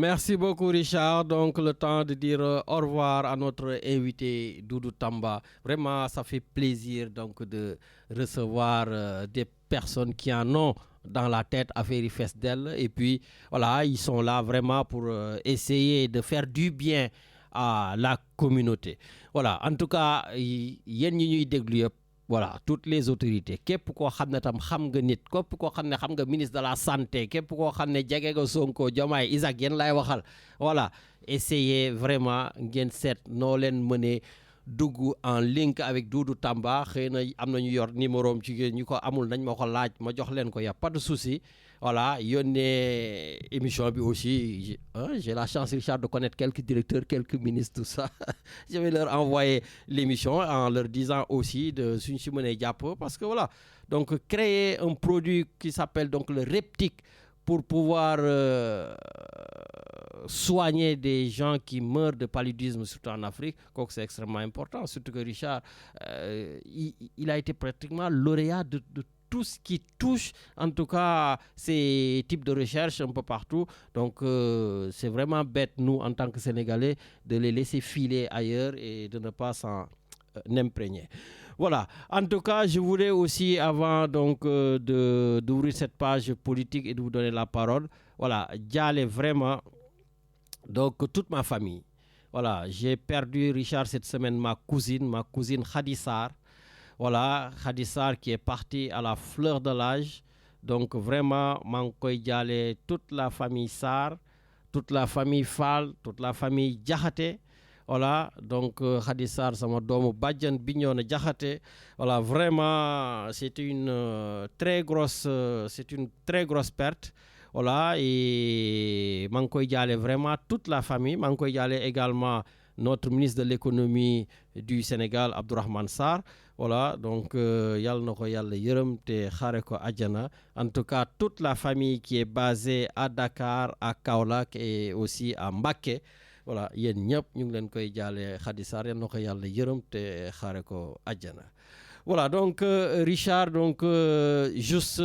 Merci beaucoup Richard. Donc le temps de dire au revoir à notre invité Doudou Tamba. Vraiment, ça fait plaisir donc de recevoir des personnes qui en ont dans la tête à faire fesses d'elle. Et puis voilà, ils sont là vraiment pour essayer de faire du bien à la communauté. Voilà, en tout cas, yéen ñi ñuy déglu yëpp, voilà, toutes les autorités képp koo xam ne tam xam nga nit, képp koo xam ne xam nga ministre de la santé, képp koo xam ne jege nga Sonko, Diomaye, Isaac yéen lay waxal. Voilà, essayez vraiment ngeen seet noo leen mënee dugg en link avec Doudou Tamba. Xëy na am na ñu yor numéro am ci ñu ko amul nañ ma ko laaj ma jox leen ko, y a pas de souci. Voilà, yónnee émission bi aussi, j'ai la chance, Richard, de connaître quelques directeurs, quelques ministres, tout ça. Je vais leur envoyer l'émission en leur disant aussi de suñ si mënee jàpp, parce que voilà, donc créer un produit qui s'appelle donc le Reptic pour pouvoir soigner des gens qui meurent de paludisme, surtout en Afrique, c'est extrêmement important. Surtout que Richard, il a été pratiquement lauréat de tout ce qui touche, en tout cas, ces types de recherches un peu partout. Donc, c'est vraiment bête, nous, en tant que Sénégalais, de les laisser filer ailleurs et de ne pas s'en imprégner. Voilà. En tout cas, je voulais aussi, avant donc d'ouvrir cette page politique et de vous donner la parole, voilà, j'allais vraiment, donc, toute ma famille. Voilà, j'ai perdu, Richard, cette semaine, ma cousine Khadissar. Voilà, Khadissar qui est partie à la fleur de l'âge. Donc vraiment, mankoy dialé toute la famille Sar, toute la famille Fall, toute la famille Diakhaté. Voilà, donc Khadissar sama doomu badian Bignone Diakhaté. Voilà, vraiment c'est une très grosse perte. Voilà, et mankoy dialé vraiment toute la famille, mankoy dialé également notre ministre de l'économie du Sénégal, Abdourahmane Sarr. Voilà, donc yal na ko yàlla yërëm te xaare ko àjjana. En tout cas, toute la famille qui est basée à Dakar, à Kaolack et aussi à Mbacké. Voilà, yéen ñëpp ñu ngi leen koy jaale Khady Sarr, yal na ko yàlla yërëm te xaare ko àjjana. Voilà, donc Richard, donc juste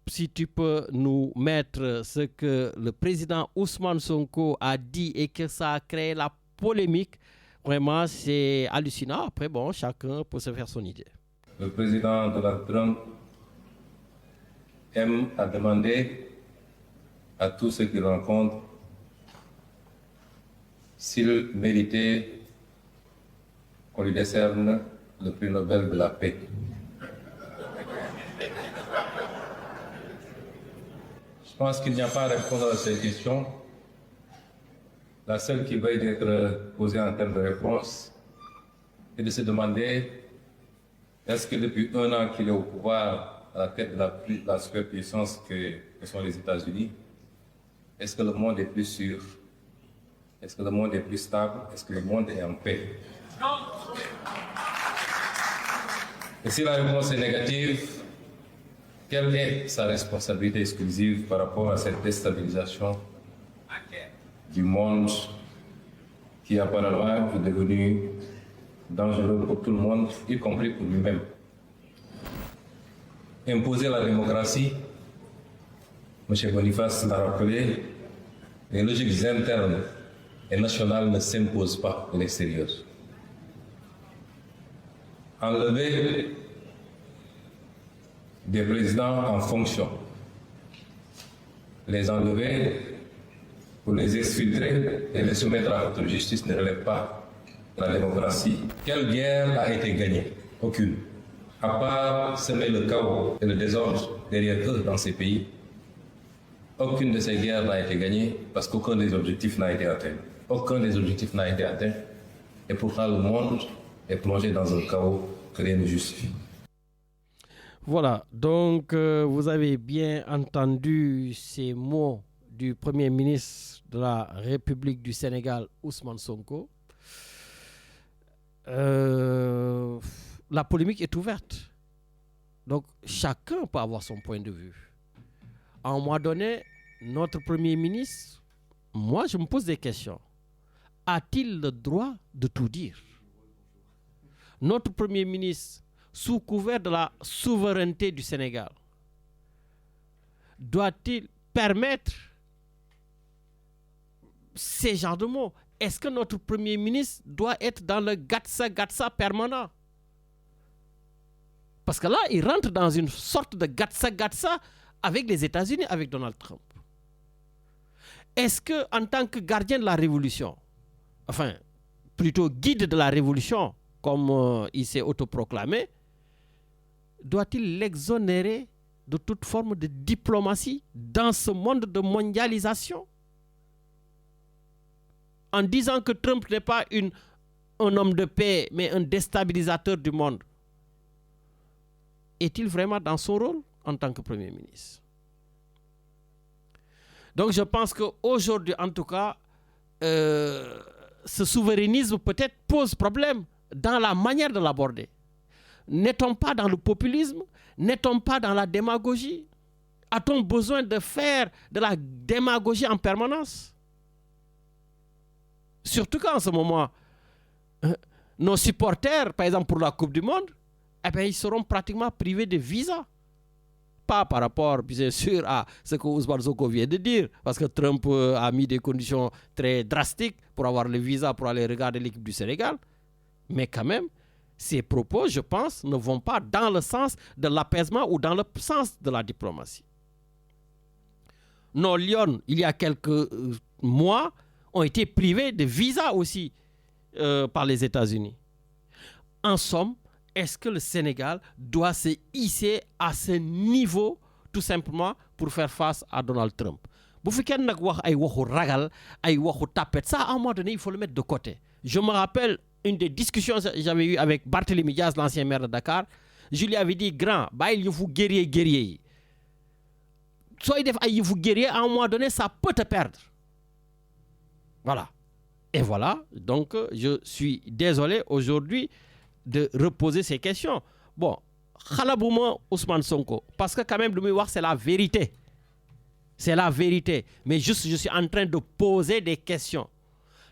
si tu peux nous mettre ce que le président Ousmane Sonko a dit et que ça a créé la polémique. Vraiment, c'est hallucinant. Après, bon, chacun peut se faire son idée. Le président Donald Trump aime à demander à tous ceux qu'il rencontre s'il méritait qu'on lui décerne le prix Nobel de la paix. Je pense qu'il n'y a pas à répondre à cette question. La seule qui va être posée en termes de réponse est de se demander est-ce que depuis 1 an qu'il est au pouvoir à la tête de la superpuissance que sont les États-Unis, est-ce que le monde est plus sûr? Est-ce que le monde est plus stable? Est-ce que le monde est en paix? Et si la réponse est négative, quelle est sa responsabilité exclusive par rapport à cette déstabilisation du monde qui apparemment est devenu dangereux pour tout le monde, y compris pour lui-même? Imposer la démocratie, M. Boniface l'a rappelé, les logiques internes et nationales ne s'imposent pas à l'extérieur. Enlever des présidents en fonction, les enlever pour les exfiltrer et les soumettre à votre justice ne relève pas de la démocratie. Quelle guerre a été gagnée? Aucune. À part semer le chaos et le désordre derrière eux dans ces pays, aucune de ces guerres n'a été gagnée parce qu'aucun des objectifs n'a été atteint. Aucun des objectifs n'a été atteint et pourtant le monde est plongé dans un chaos que rien ne justifie. Voilà, donc vous avez bien entendu ces mots du Premier ministre de la République du Sénégal, Ousmane Sonko. La polémique est ouverte. Donc, chacun peut avoir son point de vue. À un moment donné, notre Premier ministre, moi, je me pose des questions. A-t-il le droit de tout dire? Notre Premier ministre, sous couvert de la souveraineté du Sénégal, doit-il permettre ces genres de mots. Est-ce que notre Premier ministre doit être dans le gatsa permanent? Parce que là, il rentre dans une sorte de gatsa avec les États-Unis, avec Donald Trump. Est-ce que, en tant que gardien de la révolution, enfin, plutôt guide de la révolution, comme il s'est autoproclamé, doit-il l'exonérer de toute forme de diplomatie dans ce monde de mondialisation? En disant que Trump n'est pas un homme de paix, mais un déstabilisateur du monde. Est-il vraiment dans son rôle en tant que Premier ministre? Donc je pense qu'aujourd'hui, en tout cas, ce souverainisme peut-être pose problème dans la manière de l'aborder. N'est-on pas dans le populisme? N'est-on pas dans la démagogie? A-t-on besoin de faire de la démagogie en permanence? Surtout qu'en ce moment, nos supporters, par exemple pour la Coupe du Monde, eh bien, ils seront pratiquement privés de visa. Pas par rapport, bien sûr, à ce que Ousmane Sonko vient de dire, parce que Trump a mis des conditions très drastiques pour avoir le visa pour aller regarder l'équipe du Sénégal. Mais quand même, ces propos, je pense, ne vont pas dans le sens de l'apaisement ou dans le sens de la diplomatie. Nos Lions, il y a quelques mois, ont été privés de visa aussi par les États-Unis. En somme, est-ce que le Sénégal doit se hisser à ce niveau tout simplement pour faire face à Donald Trump? Bu fekkee nag wax ay waxu ragal, ay waxu tapette, ça à un moment donné, il faut le mettre de côté. Je me rappelle une des discussions que j'avais eues avec Barthélémy Diaz, l'ancien maire de Dakar. Je lui avais dit, grand, bàyyil yëfu guerrier yi. Sooy def ay yëfu guerrier, à un moment donné, ça peut te perdre. Voilà. Et voilà, donc je suis désolé aujourd'hui de reposer ces questions. Bon, Khalabouma Ousmane Sonko, parce que quand même, le miroir, c'est la vérité. C'est la vérité. Mais juste, je suis en train de poser des questions.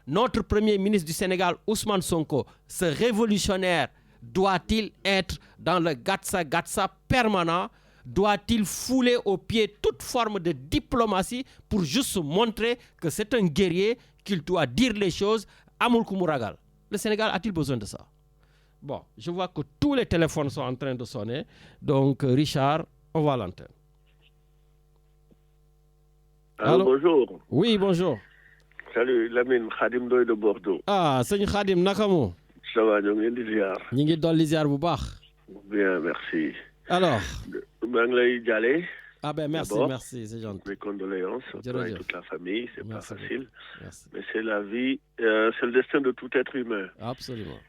Notre Premier ministre du Sénégal, Ousmane Sonko, ce révolutionnaire, doit-il être dans le gatsa permanent? Doit-il fouler aux pieds toute forme de diplomatie pour juste montrer que c'est un guerrier, qu'il doit dire les choses? Amul Koumuragal. Le Sénégal a-t-il besoin de ça? Bon, je vois que tous les téléphones sont en train de sonner. Donc, Richard, on va à l'antenne. Allô, bonjour. Oui, bonjour. Salut, Lamine, Khadim Doy de Bordeaux. Ah, Seigne Khadim, nakamu? Ça va, ñu ngi ziar. Ñu ngi dolli ziar bu baax. Bien, merci. Alors? maa ngi lay jaale. Ah ben merci, merci, c'est gentil. Mes condoléances à toi et toute la famille, c'est pas facile. Merci. Mais c'est la vie, c'est le destin de tout être humain. Absolument.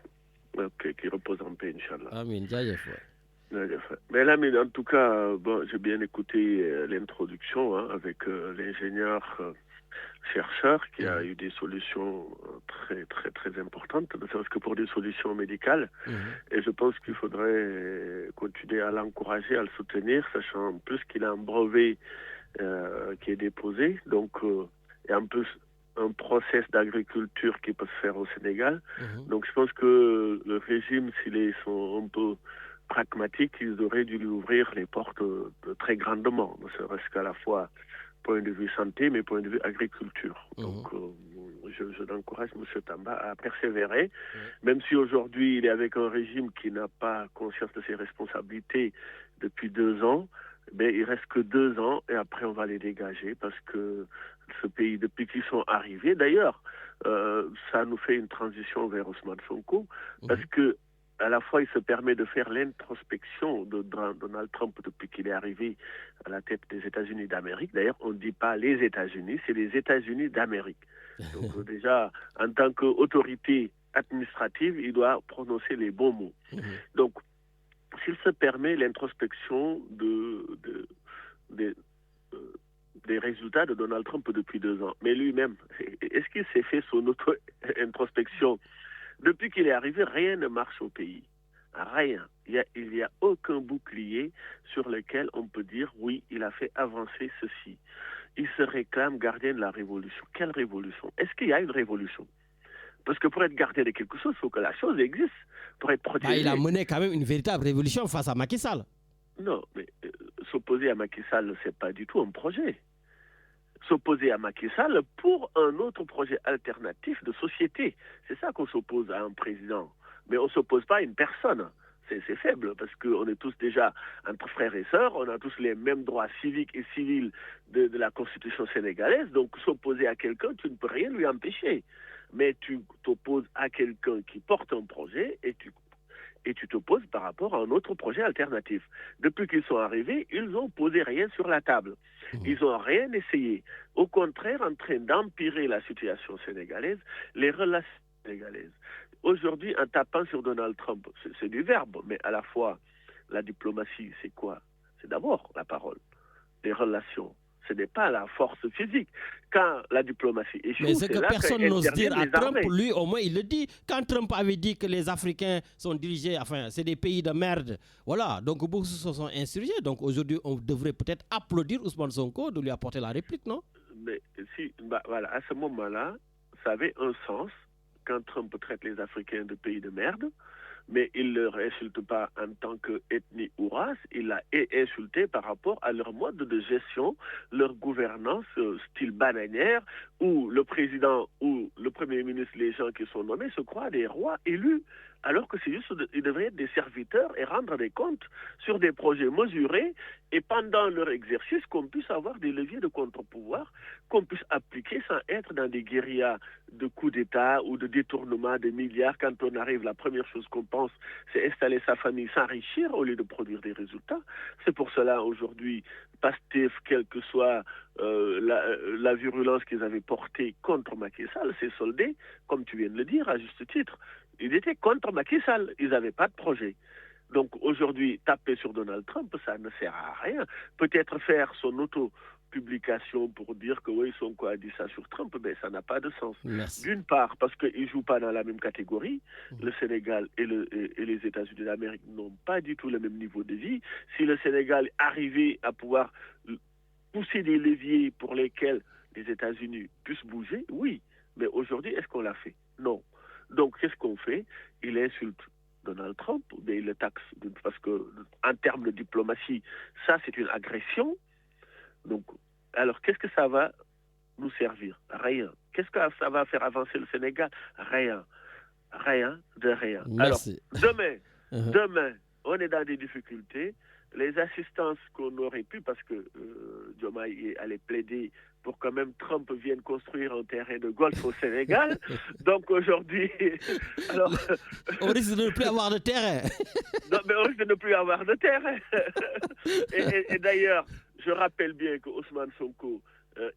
Ok, qui repose en paix, Inch'Allah. Amin, jaajëf. Mais là, en tout cas, bon, j'ai bien écouté l'introduction avec l'ingénieur chercheur qui a eu des solutions très, très, très importantes, ne serait-ce que pour des solutions médicales. Et je pense qu'il faudrait continuer à l'encourager, à le soutenir, sachant en plus qu'il a un brevet qui est déposé. Donc, et en plus, un process d'agriculture qui peut se faire au Sénégal. Donc, je pense que le régime, s'ils sont un peu pragmatiques, ils auraient dû lui ouvrir les portes très grandement, ne serait-ce qu'à la fois point de vue santé, mais point de vue agriculture. Donc, je l'encourage, M. Tamba, à persévérer, même si aujourd'hui, il est avec un régime qui n'a pas conscience de ses responsabilités depuis 2 ans, mais il reste que 2 ans, et après, on va les dégager, parce que ce pays, depuis qu'ils sont arrivés, d'ailleurs, ça nous fait une transition vers Ousmane Sonko, parce que à la fois, il se permet de faire l'introspection de Donald Trump depuis qu'il est arrivé à la tête des États-Unis d'Amérique. D'ailleurs, on ne dit pas les États-Unis, c'est les États-Unis d'Amérique. Donc déjà, en tant qu'autorité administrative, il doit prononcer les bons mots. Donc, s'il se permet l'introspection des résultats de Donald Trump depuis 2 ans, mais lui-même, est-ce qu'il s'est fait son auto-introspection? Depuis qu'il est arrivé, rien ne marche au pays. Rien. Il n'y a aucun bouclier sur lequel on peut dire, oui, il a fait avancer ceci. Il se réclame gardien de la révolution. Quelle révolution? Est-ce qu'il y a une révolution? Parce que pour être gardien de quelque chose, il faut que la chose existe. Pour être protégé. Il a mené quand même une véritable révolution face à Macky Sall. Non, mais s'opposer à Macky Sall, ce n'est pas du tout un projet. s'opposer à Macky Sall pour un autre projet alternatif de société. C'est ça qu'on s'oppose à un président. Mais on ne s'oppose pas à une personne. C'est faible parce qu'on est tous déjà entre frères et sœurs, on a tous les mêmes droits civiques et civils de la Constitution sénégalaise, donc s'opposer à quelqu'un, tu ne peux rien lui empêcher. Mais tu t'opposes à quelqu'un qui porte un projet et tu t'opposes par rapport à un autre projet alternatif. Depuis qu'ils sont arrivés, ils n'ont posé rien sur la table. Ils n'ont rien essayé. Au contraire, en train d'empirer la situation sénégalaise, les relations sénégalaises. Aujourd'hui, en tapant sur Donald Trump, c'est du verbe, mais à la fois, la diplomatie, c'est quoi? C'est d'abord la parole, les relations. Ce n'est pas la force physique. Quand la diplomatie échoue, mais ce que personne n'ose dire à Trump, armées. lui, au moins, il le dit. Quand Trump avait dit que les Africains sont dirigés, enfin, c'est des pays de merde, voilà, donc beaucoup se sont insurgés. Donc aujourd'hui, on devrait peut-être applaudir Ousmane Sonko de lui apporter la réplique, non? Mais si, voilà, à ce moment-là, ça avait un sens quand Trump traite les Africains de pays de merde, mais il ne leur insulte pas en tant qu'ethnie ou race, il l'a insulté par rapport à leur mode de gestion, leur gouvernance style bananière, où le président ou le premier ministre, les gens qui sont nommés, se croient des rois élus, alors que c'est juste, ils devraient être des serviteurs et rendre des comptes sur des projets mesurés, et pendant leur exercice, qu'on puisse avoir des leviers de contre-pouvoir, qu'on puisse appliquer sans être dans des guérillas de coups d'État ou de détournement de milliards. Quand on arrive, la première chose qu'on pense, c'est installer sa famille, s'enrichir au lieu de produire des résultats. C'est pour cela, aujourd'hui, Pastef, quelle que soit la virulence qu'ils avaient portée contre Macky Sall, s'est soldé, comme tu viens de le dire, à juste titre. Ils étaient contre Macky Sall, ils n'avaient pas de projet. Donc aujourd'hui, taper sur Donald Trump, ça ne sert à rien. Peut-être faire son auto-publication pour dire que oui, Sonko a dit ça sur Trump, mais ça n'a pas de sens. Merci. D'une part, parce qu'ils ne jouent pas dans la même catégorie. Le Sénégal et les États-Unis d'Amérique n'ont pas du tout le même niveau de vie. Si le Sénégal arrivait à pouvoir pousser des leviers pour lesquels les États-Unis puissent bouger, oui. Mais aujourd'hui, est-ce qu'on l'a fait? Non. Donc, qu'est-ce qu'on fait? Il insulte Donald Trump, mais il le taxe, parce qu'en termes de diplomatie, ça, c'est une agression. Donc, alors, qu'est-ce que ça va nous servir? Rien. Qu'est-ce que ça va faire avancer le Sénégal? Rien. Rien de rien. Merci. Alors, demain, on est dans des difficultés. Les assistances qu'on aurait pu, parce que Diomaye allait plaider pour que même Trump vienne construire un terrain de golf au Sénégal. Donc aujourd'hui, alors, on risque de ne plus avoir de terrain. Non, mais on risque de ne plus avoir de terrain. et d'ailleurs, je rappelle bien que Ousmane Sonko,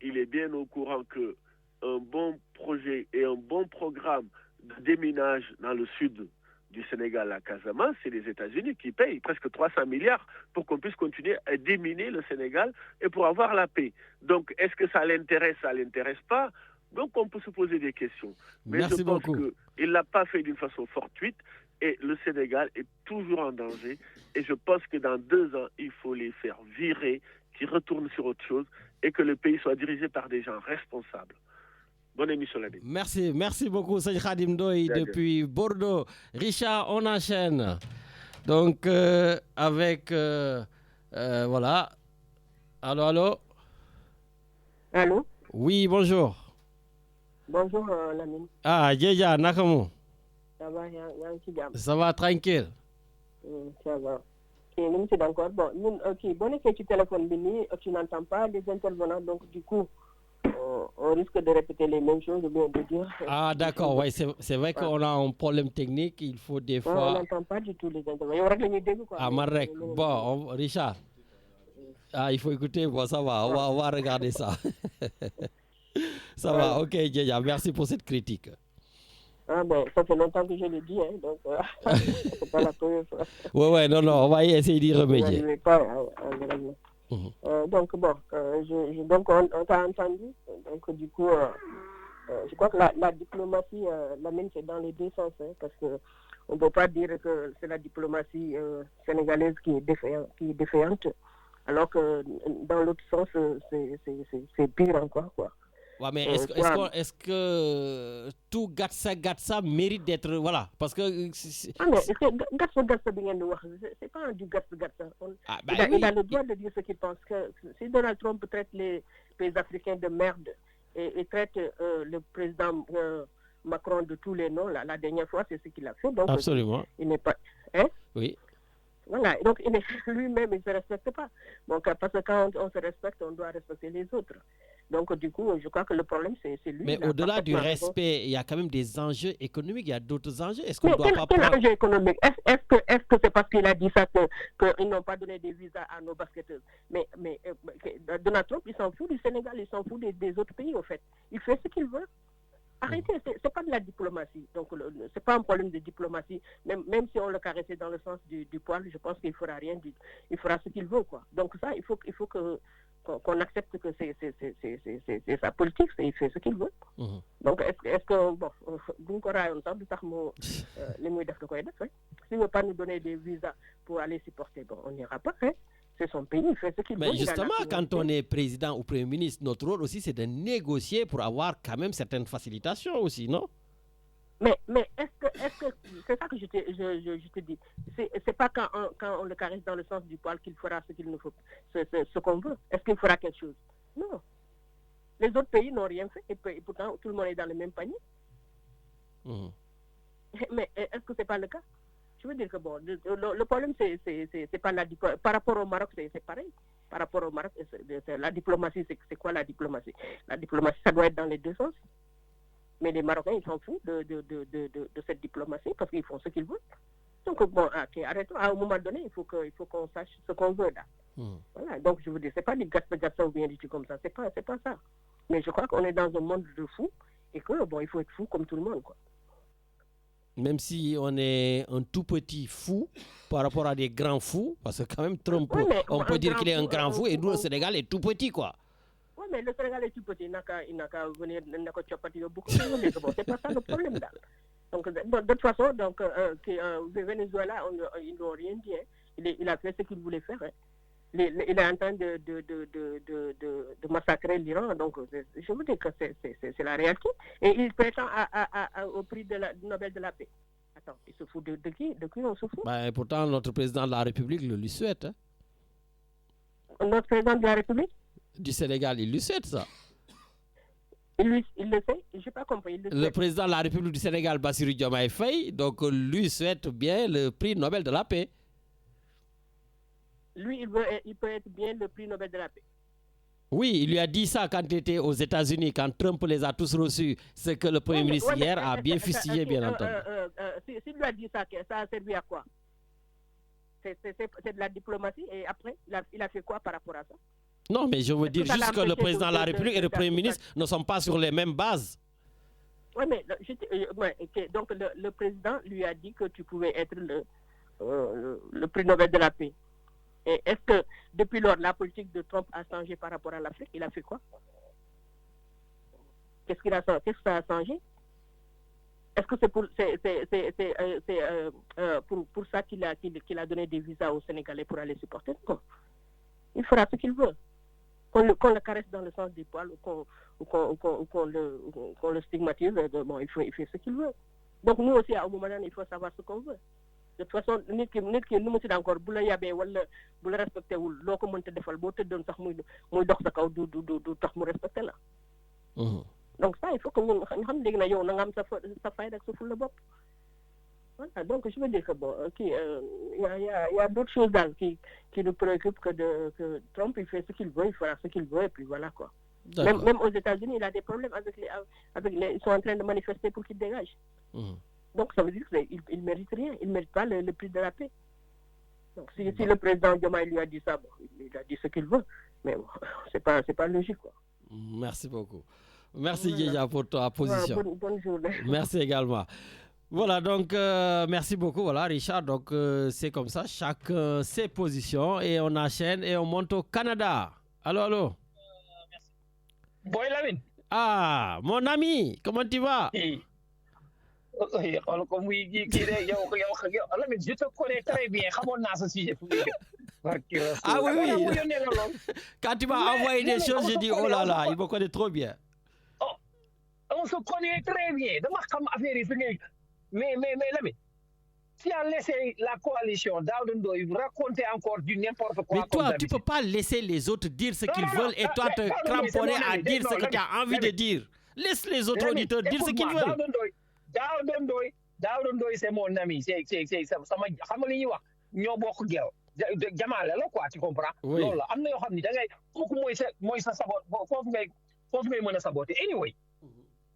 il est bien au courant que un bon projet et un bon programme de déminage dans le sud du Sénégal à Casamance, c'est les États-Unis qui payent presque 300 milliards pour qu'on puisse continuer à déminer le Sénégal et pour avoir la paix. Donc, est-ce que ça l'intéresse? Ça ne l'intéresse pas. Donc, on peut se poser des questions. Mais Merci je pense beaucoup. qu'il ne l'a pas fait d'une façon fortuite et le Sénégal est toujours en danger. Et je pense que dans 2 ans, il faut les faire virer, qu'ils retournent sur autre chose et que le pays soit dirigé par des gens responsables. Bonne émission, l'année. Merci beaucoup, Seigne Khadim Ndoye depuis Bordeaux. Richard, on enchaîne. Donc, avec, voilà. Allô? Allô? Oui, bonjour. Bonjour, Lamine. Ah, Djeja, Nakamu. Ça va, il y a un petit gamme. Ça va, tranquille. Ça va. Ok, nous sommes d'accord. Bon, bon, est-ce que tu téléphones, Bini, tu n'entends pas les intervenants, donc du coup, on risque de répéter les mêmes choses, ou bien de dire... Ah, d'accord, ouais, c'est vrai qu'on a un problème technique, il faut des fois... On n'entend pas du tout les intervenants. Ah, Marek, bon, Richard, il faut écouter, bon, ça va, on va regarder ça. Ça va, ok, Djeja, merci pour cette critique. Ah bon, ça fait longtemps que je le dis, hein, donc c'est pas la première fois. Ouais, non, on va essayer d'y remédier. Donc bon, donc on t'a entendu, donc du coup, je crois que la diplomatie, c'est dans les deux sens, hein, parce que on ne peut pas dire que c'est la diplomatie sénégalaise qui est défaillante, alors que dans l'autre sens, c'est pire encore, quoi. Ouais, mais est-ce que tout Gatsa mérite d'être... Voilà, parce que... Ah mais Gatsa, c'est pas du Gatsa. Il a le droit de dire ce qu'il pense. Que si Donald Trump traite les pays africains de merde et traite le président Macron de tous les noms. La dernière fois, c'est ce qu'il a fait. Donc, absolument. Il n'est pas... Hein? Oui. Voilà, donc lui-même, il ne se respecte pas. Donc, parce que quand on se respecte, on doit respecter les autres. Donc, du coup, je crois que le problème, c'est lui. Mais au-delà du respect, il y a quand même des enjeux économiques, il y a d'autres enjeux. Est-ce qu'on ne doit pas quel prendre... enjeu économique? Est-ce que c'est parce qu'il a dit ça qu'ils n'ont pas donné des visas à nos basketteurs? Mais Donald Trump, il s'en fout du Sénégal, il s'en fout des autres pays, au fait. Il fait ce qu'il veut. Arrêtez, c'est pas de la diplomatie. Donc, c'est pas un problème de diplomatie. Même si on le caressait dans le sens du poil, je pense qu'il fera rien. Il fera ce qu'il veut, quoi. Donc, ça, il faut qu'on accepte que c'est sa politique, il fait ce qu'il veut. Donc, est-ce que, bon, s'il ne veut pas nous donner des visas pour aller supporter, bon, on n'ira pas, hein. C'est son pays, il fait ce qu'il veut. Mais justement, quand on est président ou premier ministre, notre rôle aussi, c'est de négocier pour avoir quand même certaines facilitations aussi, non? Mais est-ce que c'est ça que je te dis. C'est pas quand on le caresse dans le sens du poil qu'il fera ce qu'il nous faut, ce qu'on veut. Est-ce qu'il fera quelque chose? Non. Les autres pays n'ont rien fait et pourtant tout le monde est dans le même panier. Mais est-ce que c'est pas le cas? Je veux dire que bon, le problème c'est pas la diplomatie. Par rapport au Maroc, c'est pareil. Par rapport au Maroc, la diplomatie, c'est quoi la diplomatie? La diplomatie, ça doit être dans les deux sens. Mais les Marocains, ils s'en foutent de cette diplomatie parce qu'ils font ce qu'ils veulent. Donc bon, okay, arrêtons. À un moment donné, il faut qu'on sache ce qu'on veut là. Voilà. Donc je veux dire, c'est pas du gasta ou bien du tout comme ça. C'est pas ça. Mais je crois qu'on est dans un monde de fous et que bon, il faut être fou comme tout le monde, quoi. Même si on est un tout petit fou par rapport à des grands fous, parce que quand même Trump, on peut dire qu'il est un grand fou et nous, le Sénégal est tout petit, quoi. Oui, mais le Sénégal est tout petit, il n'a qu'à venir, il n'a qu'à chopper beaucoup. C'est pas ça le problème, là. Donc, de toute façon, donc, Venezuela, ils n'ont rien dit. Hein. Il a fait ce qu'il voulait faire. Hein. Il est en train de massacrer l'Iran. Donc, je vous dis que c'est la réalité. Et il prétend au prix du Nobel de la paix. Attends, il se fout de qui? De qui on se fout? Ben, pourtant, notre président de la République le lui souhaite. Hein. Notre président de la République? Du Sénégal, il lui souhaite ça. Il le sait? Je n'ai pas compris. Le président de la République du Sénégal, Bassirou Diomaye Faye, donc lui souhaite bien le prix Nobel de la paix. Lui, il peut être bien le prix Nobel de la paix. Oui, il lui a dit ça quand il était aux États-Unis, quand Trump les a tous reçus. Ce que le Premier ministre hier a bien fusillé, bien entendu. S'il lui a dit ça, ça a servi à quoi? C'est de la diplomatie et après, il a fait quoi par rapport à ça? Non, mais je veux dire juste que le président de la République et le Premier ministre ne sont pas sur les mêmes bases. Oui, mais donc le président lui a dit que tu pouvais être le prix Nobel de la paix. Et est-ce que depuis lors, la politique de Trump a changé par rapport à l'Afrique? Il a fait quoi? Qu'est-ce que ça a changé? Est-ce que c'est pour ça qu'il a donné des visas aux Sénégalais pour aller supporter? Non. Il fera ce qu'il veut. Qu'on le caresse dans le sens des poils ou qu'on le stigmatise, bon, il fait ce qu'il veut. Donc nous aussi, à un moment donné, il faut savoir ce qu'on veut. De toute façon, nit ki nu mu si encore bu la yabee wala bu la respecté wul loo ko mënta defal boo tëddoon sax muy dox sa kaw du tax mu respecté la. Donc ça, il faut que ñu xam léegi na yow na nga am sa fayda ak sa fulla bopp. Voilà, donc je veux dire que bon, il y a d'autres choses daal qui nous préoccupent que Trump, il fait ce qu'il veut, il fera ce qu'il veut, et puis voilà quoi. Même aux États-Unis, il a des problèmes avec ils sont en train de manifester pour qu'il dégage. Donc ça veut dire qu'il ne mérite rien, il ne mérite pas le prix de la paix. Donc si le président Diomaye lui a dit ça, bon, il a dit ce qu'il veut, mais bon, c'est pas logique quoi. Merci beaucoup. Merci Djeja pour ta position. Voilà, bonne journée. Merci également. Voilà, donc merci beaucoup, voilà Richard. Donc c'est comme ça, chacun ses positions et on enchaîne et on monte au Canada. Allô. Merci. Boy Lamine. Ah, mon ami, comment tu vas? Je te connais très bien. Ah oui. Quand tu m'as envoyé des choses, j'ai dit oh là là, il me connaît trop bien. On se connaît très bien. Mais Lamine, tu as laissé la coalition Daouda Ndoye raconter encore du n'importe quoi. Mais toi, tu ne peux pas laisser les autres dire ce qu'ils veulent et toi te cramponner à dire ce que tu as envie de dire. Laisse les autres auditeurs dire ce qu'ils veulent. Daouda Ndoye, c'est mon ami. C'est sama xam nga li ñuy wax ñoo bokk gel. Jamaale la quoi, tu comprends? Oui. Loolu la am na yoo xam ni da ngay kooku mooy sa sabot foofu ngay mën a saboter.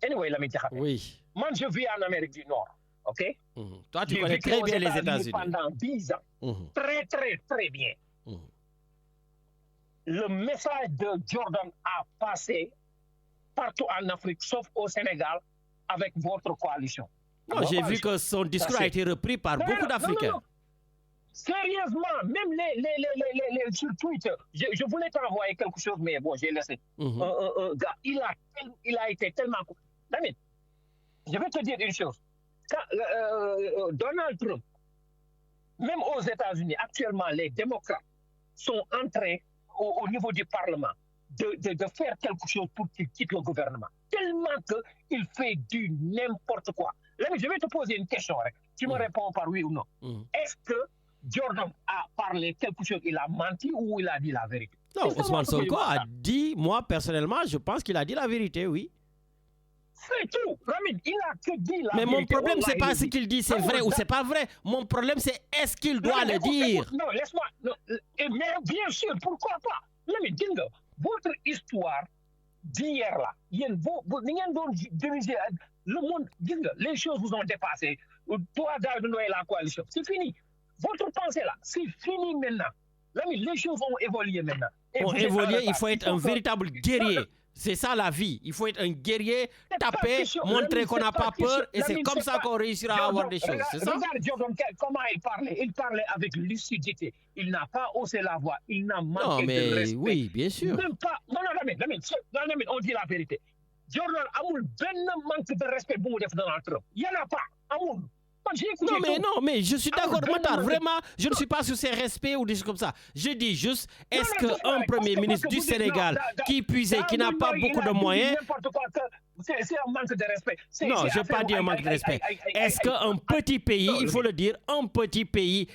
Anyway, Lamine Diakhaté. Oui. Moi, je vis en Amérique du Nord, ok? Toi, tu connais très bien les États-Unis. Pendant 10 ans. Très, très, très bien. Le message de Jordan a passé partout en Afrique, sauf au Sénégal, avec votre coalition. Non, j'ai vu que son discours a été repris par beaucoup d'Africains. Non. Sérieusement, même les sur Twitter, je voulais t'envoyer quelque chose, mais bon, j'ai laissé. Un gars, il a été tellement... David, je vais te dire une chose. Quand, Donald Trump, même aux États-Unis, actuellement, les démocrates sont en train, au niveau du Parlement, de faire quelque chose pour qu'il quitte le gouvernement. Tellement qu'il fait du n'importe quoi. Là, je vais te poser une question. Tu me réponds par oui ou non. Est-ce que Jordan a parlé quelque chose, il a menti ou il a dit la vérité? Non, Ousmane Sonko a dit, moi personnellement, je pense qu'il a dit la vérité, oui. C'est tout. Ramine, il a que dit la vérité. Mais mon problème, c'est pas ce qu'il dit, c'est vrai ou c'est pas vrai. Mon problème, c'est est-ce qu'il doit le dire? Non, laisse-moi. Mais bien sûr, pourquoi pas? Ramine, dis-le. Votre histoire d'hier là, le monde, dis-le, les choses vous ont dépassé. Toi, Daouda Ndoye et la coalition, c'est fini. Votre pensée là, c'est fini maintenant. Les choses ont évolué maintenant. Pour évoluer, il faut être un véritable guerrier. C'est ça la vie. Il faut être un guerrier, taper, montrer qu'on n'a pas peur et c'est comme ça qu'on réussira à avoir des choses. C'est ça? Regarde Jordan, comment il parlait. Il parlait avec lucidité. Il n'a pas haussé la voix. Il n'a manqué de respect. Oui, bien sûr. Même pas. Non, Lamine, on dit la vérité. Jordan amul ben manque de respect pour Donald Trump. Il n'y en a pas. Amul. Non, mais je suis d'accord, Matar. Vraiment, je ne suis pas sur ces respects ou des choses comme ça. Je dis juste, est-ce qu'un Premier ministre du Sénégal qui puisait, qui n'a pas beaucoup de moyens... C'est un manque de respect. Non, je n'ai pas dit un manque de respect. Est-ce qu'un petit pays, il faut le dire, un petit pays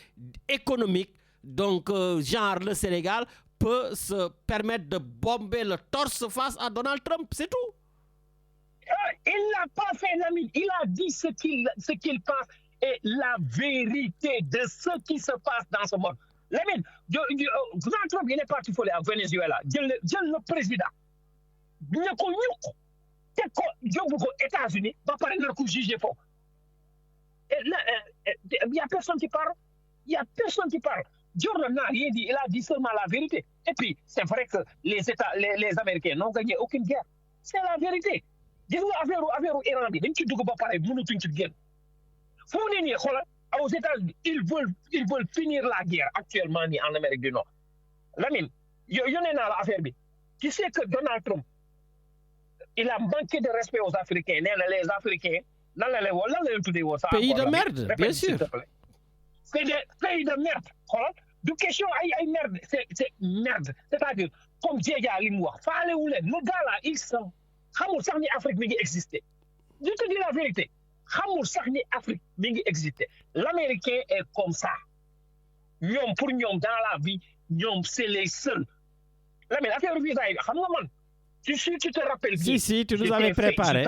économique, donc genre le Sénégal, peut se permettre de bomber le torse face à Donald Trump? C'est tout. Il n'a pas fait, Lamine. Il a dit ce qu'il pense et la vérité de ce qui se passe dans ce monde. Lamine, Donald Trump, il est parti pour au Venezuela. Le président. Il y a États-Unis, va parler de le juger fort. Il n'y a personne qui parle. Il n'y a personne qui parle. Jordan n'a rien dit. Il a dit seulement la vérité. Et puis, c'est vrai que les Américains n'ont gagné aucune guerre. C'est la vérité. Gis nga affaire Iran bi dañ ci dugg ba pare mënatuñ ci génn fu mu ne nii xoolal aux États-Unis ils veulent finir la guerre actuellement nii en Amérique du Nord. Lamine yónnee naa la affaire bi tu sais que Donald Trump il a manqué de respect aux Africains. Nee na les Africains lan la leen tuddee woon. Pays de merde, bien sûr. C'est des pays de merde. Xoolal du question ay merde c'est merde. C'est-à-dire comme Diédia li mu wax faale wu leen le gars là il sent xamul sax ni Afrique mi ngi existé. Je te dis la vérité. Xamul sax ni Afrique mi ngi existé. L'Américain est comme ça. Ñoom pour ñoom dans la vie, ñoom c'est les seuls. Là, mais l'affaire visa yi xam nga man. Tu te rappelles bien. Si, tu nous avais préparé.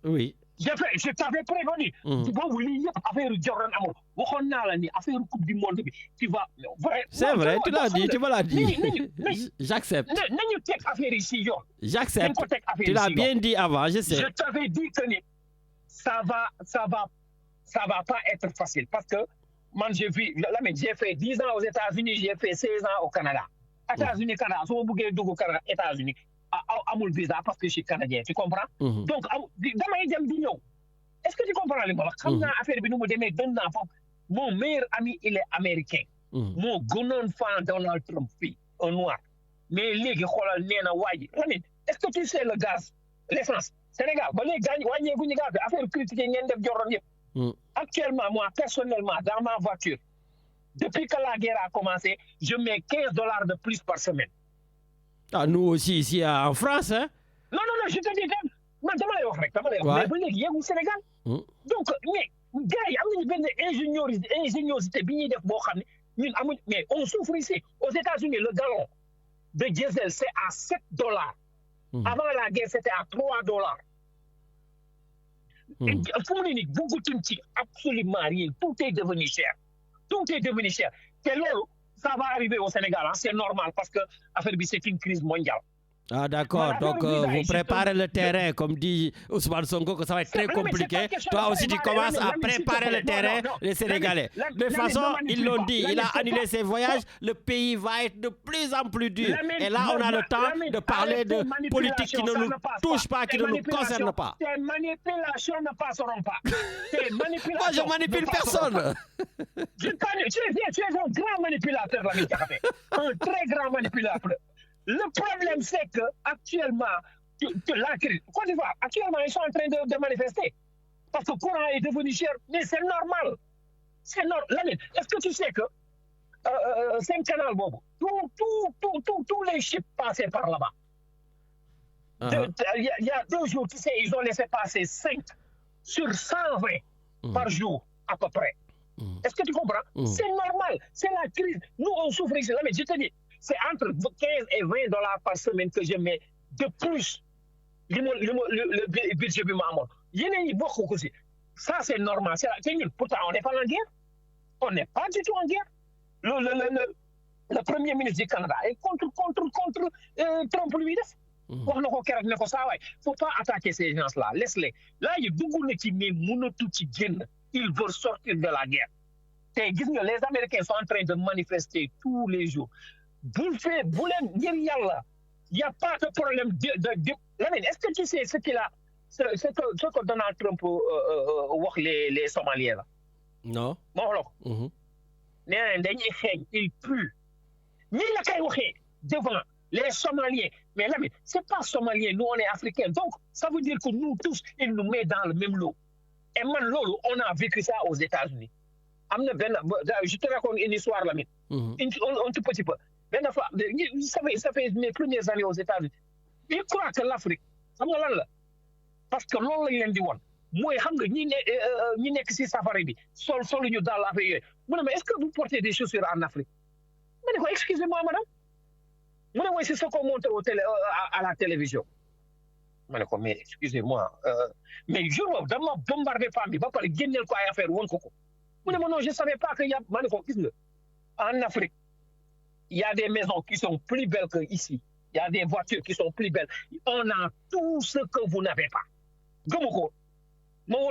Oui. Je t'avais prévenu. Boobu lii yëpp affaire Jordan amul. Waxoon naa la ni affaire coupe du monde bi. Tu vas c'est vrai, tu l'as dit, tu me l'as dit. J'accepte. Nañu teg affaire yi si yoon. J'accepte. Tu l'as bien dit avant, je sais. Je t'avais dit que ni ça va pas être facile parce que man j'ai fait 10 ans aux États-Unis, j'ai fait 16 ans au Canada. États-Unis, Canada, su ma bëggee dugg Canada, États-Unis amul visa parce que je suis canadien, tu comprends? Donc damay dem di ñëw. Est-ce que tu comprends li ma wax? Xam naa affaire bi nu mu demee gën naa foofu. Mon meilleur ami il est américain. moo gënoon fan Donald Trump fii un noir. Mais léegi xoolal nee na waa ji Lamine, est-ce que tu sais le gaz, l'essence Sénégal ba léegi gaañ wàññeeku ñu gaz bi affaire critiqué ngeen def Jordan yëpp. Actuellement moi personnellement dans ma voiture depuis que la guerre a commencé je mets $15 de plus par semaine. Ah, nous aussi ici en France, hein? Non, je te dis, man, dama lay wax rek, mais ba léegi yeggu Sénégal. Donc, mais gars yi am nañu benn ingéniosité bi ñuy def boo xam ne ñun amuñ mais on souffre ici aux États-Unis le gallon de diesel c'est à $7. Avant la guerre c'était à $3. fu mu ne nii bëggatuñ ci absolument rien tout est devenu cher te loolu ça va arriver au Sénégal c'est normal parce que affaire bi c'est une crise mondiale. Ah d'accord, donc vous préparez le terrain, comme dit Ousmane Sonko, que ça va être très compliqué. Toi aussi, tu commences à préparer le terrain, les Sénégalais. De toute façon, ils l'ont dit, il a annulé ses voyages, le pays va être de plus en plus dur. Et là, on a le temps de parler de politique qui ne nous touche pas, qui ne nous concerne pas. Tes manipulations ne passeront pas. Moi, je manipule personne. Tu es un grand manipulateur, l'ami Diakhaté. Un très grand manipulateur. Le problème, c'est que actuellement, la crise, Côte d'Ivoire, actuellement, ils sont en train de manifester. Parce que le courant est devenu cher. Mais c'est normal. C'est normal. Est-ce que tu sais que c'est un canal bobo? Tous les ships passaient par là-bas. Il y a 2 jours, tu sais, ils ont laissé passer 5 sur 120 par jour, à peu près. Est-ce que tu comprends? C'est normal. C'est la crise. Nous, on souffre ici. Mais je te dis, c'est entre 15 et $20 par semaine que je mets de plus le budget de Maman. Il y en a beaucoup aussi. Ça, c'est normal. Pourtant, on n'est pas en guerre. On n'est pas du tout en guerre. Le premier ministre du Canada est contre Trump lui. Il ne faut pas attaquer ces gens-là. Laisse-les. Là, il y a beaucoup de gens qui ils veulent sortir de la guerre. Les Américains sont en train de manifester tous les jours. Il n'y a pas de problème. Est-ce que tu sais ce que Donald Trump wax les Somaliens là? Non. Bon, il pue. Ni la kay waxee devant les Somaliens. Mais là, c'est pas Somalien, nous on est Africains. Donc, ça veut dire que nous tous, il nous met dans le même lot. Et maintenant, on a vécu ça aux États-Unis. Je te raconte une histoire là, un tout petit peu. Ça fait mes premières années aux États-Unis. Ils croient que l'Afrique, ça me l'a. Parce que l'on l'a dit, moi, ñi nekk ci safari bi sol ñu dans l'Afrique. Mais est-ce que vous portez des chaussures en Afrique? Mais excusez-moi, madame. Moi, c'est ce qu'on montre à la télévision. Mais excusez-moi. Mais je vais bombarder femme bi ba pare génneel ko ay affaire won ko. Non, je ne savais pas qu'il y a en Afrique. Il y a des maisons qui sont plus belles qu'ici. Il y a des voitures qui sont plus belles. On a tout ce que vous n'avez pas. Non,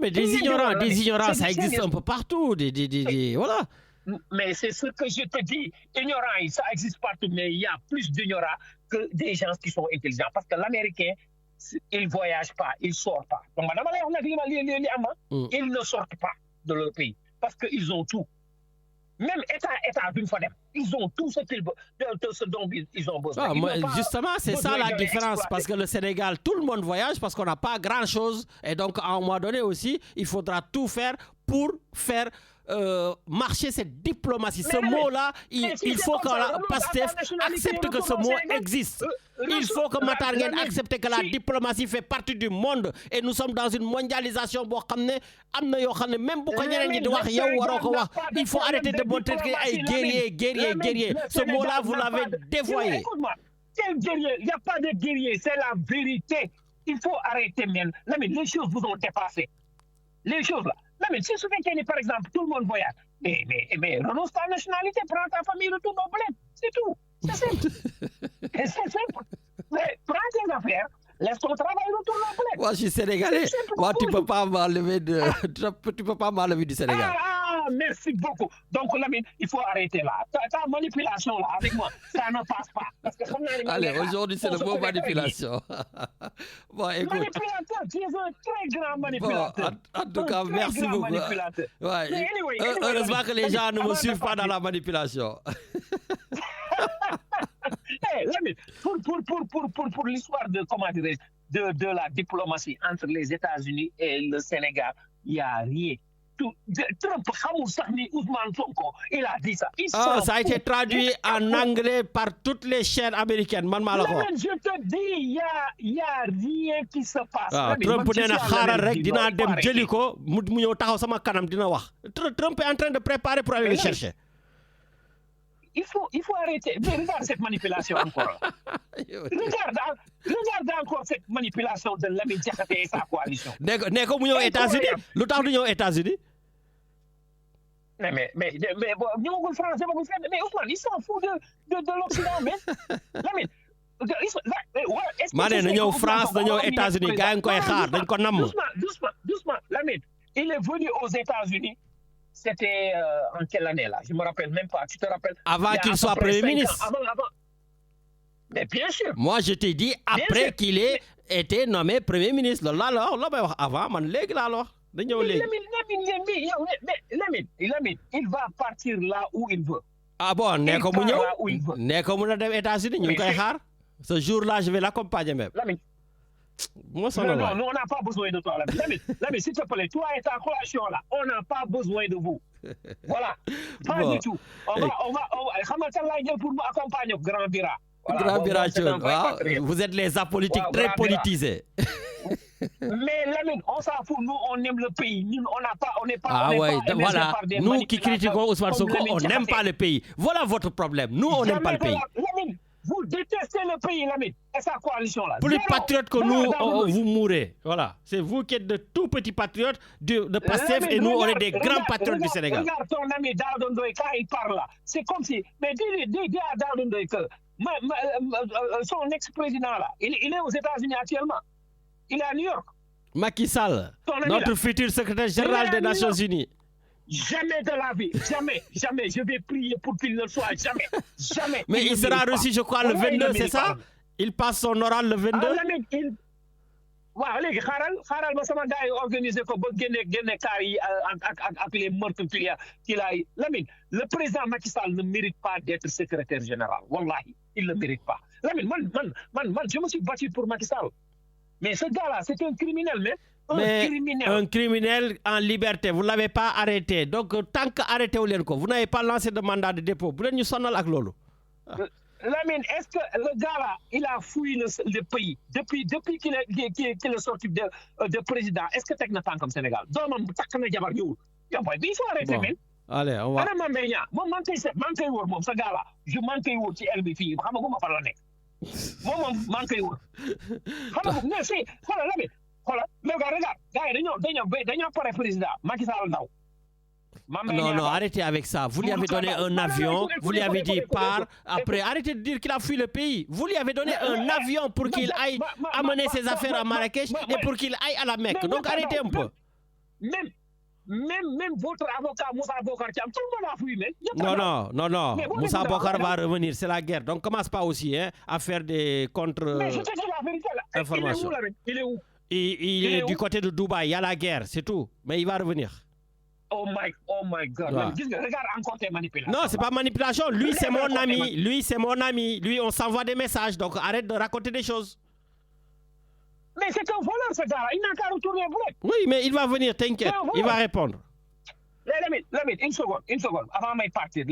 mais des ignorants, ça existe un peu partout. Voilà. Mais c'est ce que je te dis. Ignorants, ça existe partout, mais il y a plus d'ignorants que des gens qui sont intelligents. Parce que l'Américain, il ne voyage pas, il ne sort pas. Donc, madame, ils ne sortent pas de leur pays parce qu'ils ont tout. Même État d'une fois, ils ont tout ce dont ils ont besoin. Justement, c'est ça la différence. Parce que le Sénégal, tout le monde voyage parce qu'on n'a pas grand-chose. Et donc, à un moment donné aussi, il faudra tout faire pour faire marcher cette diplomatie. Ce mot-là, il faut que Pastef accepte que ce mot existe. Il faut que Matar Nguyen accepte que la diplomatie fait partie du monde. Et nous sommes dans une mondialisation. Même il faut arrêter de montrer qu'il y a guerrier. Ce mot-là, vous l'avez dévoyé. Écoute-moi, quel guerrier? Il n'y a pas de guerrier, c'est la vérité. Il faut arrêter, même. Les choses vous ont dépassé. Les choses là. Mais si ce fait par exemple, tout le monde voyage, mais renonce ta nationalité, prends ta famille, retourne au bled. C'est tout. C'est simple. C'est simple. Mais prends tes affaires, laisse ton travail, retourne au bled. Moi, je suis sénégalais. Moi, tu ne peux pas m'enlever du Sénégal. Ah, merci beaucoup. Donc, il faut arrêter là. Ta manipulation là, avec moi, ça ne passe pas. Parce que, allez, aujourd'hui, c'est le mot manipulation. Bon, écoute. Manipulateur, tu es un très grand manipulateur. Bon, en tout cas, merci beaucoup. Ouais. Anyway, heureusement que les gens ne me suivent pas dans la manipulation. Pour l'histoire de, comment dirais-je, de la diplomatie entre les États-Unis et le Sénégal, il n'y a rien. Trump xamul sax ni Ousmane Sonko il a dit ça. Ça a été traduit en anglais par toutes les chaînes américaines man maa la ko wax. Je te dis y a rien qui se passe. Trump nee na xaaral rek dinaa dem jëli ko mu ñëw taxaw sama kanam dina wax. Trump est en train de préparer pour aller le chercher. Il faut arrêter. Mais regarde cette manipulation encore. Regarde encore cette manipulation de Lamine Diakhaté et sa coalition. Ne ko mu ñëw États-Unis lu tax du ñëw États-Unis. Mais ñëwagul France ñëwagul fenn mais Ousmane il s'en fout de l'Occident mais Lamine. maa ne na ñëw France na ñëw États-Unis gars yi koy xaar dañ ko namm. Doucement Lamine il est venu aux États-Unis. C'était en quelle année là? Je me rappelle même pas. Tu te rappelles? Avant qu'il soit Premier ministre. Avant. Mais bien sûr. Moi je t'ai dit après qu'il ait été nommé Premier ministre. Loolu la may wax avant man léegi laa la wax. Da ñëw léegi. Lamine, il va partir là où il veut. Ah bon, ne ko mu ñëw. Ne ko mu na dem États-Unis ñu ngi koy xaar. Ce jour-là je vais l'accompagner même. Lamine. Non, on n'a pas besoin de toi, Lamine. Lamine, s'il te plaît, toi et ta coalition là, on n'a pas besoin de vous. Voilà, pas du tout. On va, pour m'accompagner, Grand Bira. Grand Bira, vous êtes les apolitiques très politisés. Mais Lamine, on s'en fout, nous on aime le pays. Nous, on n'est pas. Ah ouais, voilà. Nous qui critiquons Ousmane Sonko, on n'aime pas le pays. Voilà votre problème. Nous, on n'aime pas le pays. Lamine, vous détestez le pays, Lamine, et sa coalition-là. Plus patriotes que nous, vous mourrez. Voilà. C'est vous qui êtes de tout petits patriotes de Pastef et nous, on est des grands patriotes du Sénégal. Regarde ton ami Daouda quand il parle là. C'est comme si. Mais dis à Daouda que son ex-président là, il est aux États-Unis actuellement. Il est à New York. Macky Sall, notre futur secrétaire général des Nations Unies. Jamais de la vie, jamais. Je vais prier pour qu'il ne le soit jamais. Mais il sera reçu, je crois, le 22, c'est ça? Il passe son oral le 22? waaw léegi xaaral ba sama gars yi organisé ko ba génne kaar yi ak les meurtriers qu'il a Lamine, le président Macky Sall ne mérite pas d'être secrétaire général. Wallahi, il ne le mérite pas. Lamine, man, je me suis battu pour Macky Sall. Mais ce gars-là, c'est un criminel, un criminel en liberté, vous ne l'avez pas arrêté. Donc, tant qu'arrêté, vous n'avez pas lancé de mandat de dépôt. Vous n'avez pas avec Lolo. Lamine, est-ce que le gars-là, il a fouillé le pays depuis qu'il est sorti de président? Est-ce que tu as un comme Sénégal? Il faut arrêter, même. Allez, on va. Ce gars-là, je manque de LB fille. Regarde, président Macky Sall ndaw. Non, arrêtez avec ça. Vous lui avez donné un avion, vous lui avez dit pars. Après, arrêtez de dire qu'il a fui le pays. Vous lui avez donné un avion pour qu'il aille amener ses affaires à Marrakech et pour qu'il aille à la Mecque. Donc arrêtez un peu. Même votre avocat Moussa Bokar Thiam, tout le monde a fui. Non. Moussa Bokar va revenir, c'est la guerre. Donc commence pas aussi à faire des contre Mais je te dis la vérité là. informations. Il est où? Il est du côté de Dubaï, il y a la guerre, c'est tout. Mais il va revenir. Oh my God. Ouais. Regarde encore tes manipulations. Non, c'est pas manipulation. Lui, c'est mon ami. Lui, on s'envoie des messages. Donc arrête de raconter des choses. Mais c'est un voleur, ce gars-là. Il n'a qu'à retourner le boulet. Oui, mais il va venir, t'inquiète. Il va répondre. Lamine, une seconde. Avant de partir,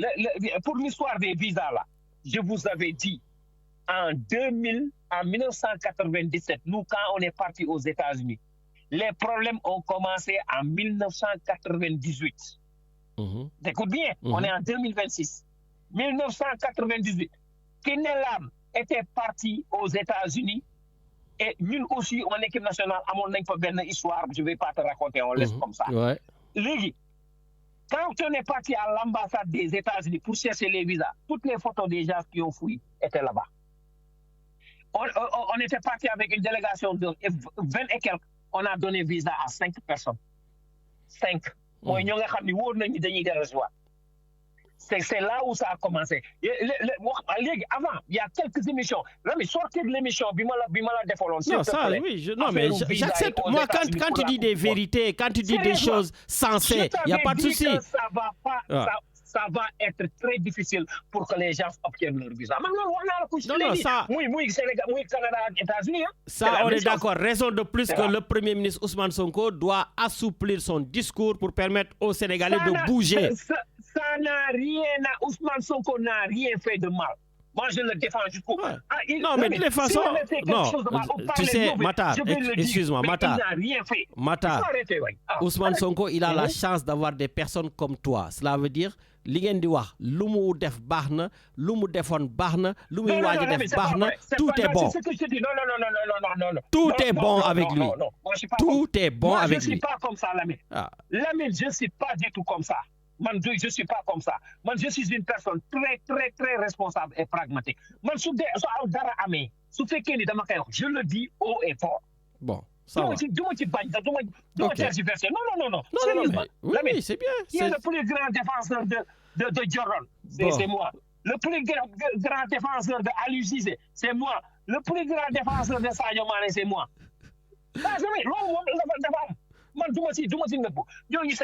pour l'histoire des visas, là, je vous avais dit, en 1997, nous, quand on est parti aux États-Unis, les problèmes ont commencé en 1998. Écoute bien, on est en 2026. 1998, Kinelam était parti aux États-Unis et nous aussi, en équipe nationale, à mon histoire, je ne vais pas te raconter, on laisse comme ça. Ouais. Légui, quand on est parti à l'ambassade des États-Unis pour chercher les visas, toutes les photos des gens qui ont fouillé étaient là-bas. On était parti avec une délégation de 20 et quelques. On a donné visa à 5 personnes. 5. C'est là où ça a commencé. Avant, il y a quelques émissions. Là, mais sortez de l'émission, non, ça, oui, mais j'accepte. Moi, quand tu dis des vérités, quand tu dis des choses sensées, il n'y a pas de souci. ça va être très difficile pour que les gens obtiennent leur visa. Non, ça... Oui, Sénégal, oui, Canada, États-Unis. Hein. Ça, on est d'accord. Raison de plus que le Premier ministre Ousmane Sonko doit assouplir son discours pour permettre aux Sénégalais de bouger. Ça n'a rien à... Ousmane Sonko n'a rien fait de mal. Moi, je le défends jusqu'au bout. Non, mais de toute façon, non, tu sais, Matar, excuse-moi, Matar, il n'a rien fait. Matar, Ousmane Sonko, il a la chance d'avoir des personnes comme toi. Cela veut dire, li ngeen di wax lu mu def baax na lu mu defoon baax na lu muy waaj a def baax na tout est bon. Tout est bon avec lui. Tout est bon avec lui. Je ne suis pas comme ça, Lamine. Lamine, je ne suis pas du tout comme ça. Man, je ne suis pas comme ça. Man, je suis une personne très, très, très responsable et pragmatique. Man, je le dis haut et fort. Bon, ça va. Non. Oui, c'est bien. Qui est le plus grand défenseur de Jordan? C'est moi. Le plus grand défenseur de Aliou Cissé, c'est moi. Le plus grand défenseur de Sadio Mané, c'est moi. C'est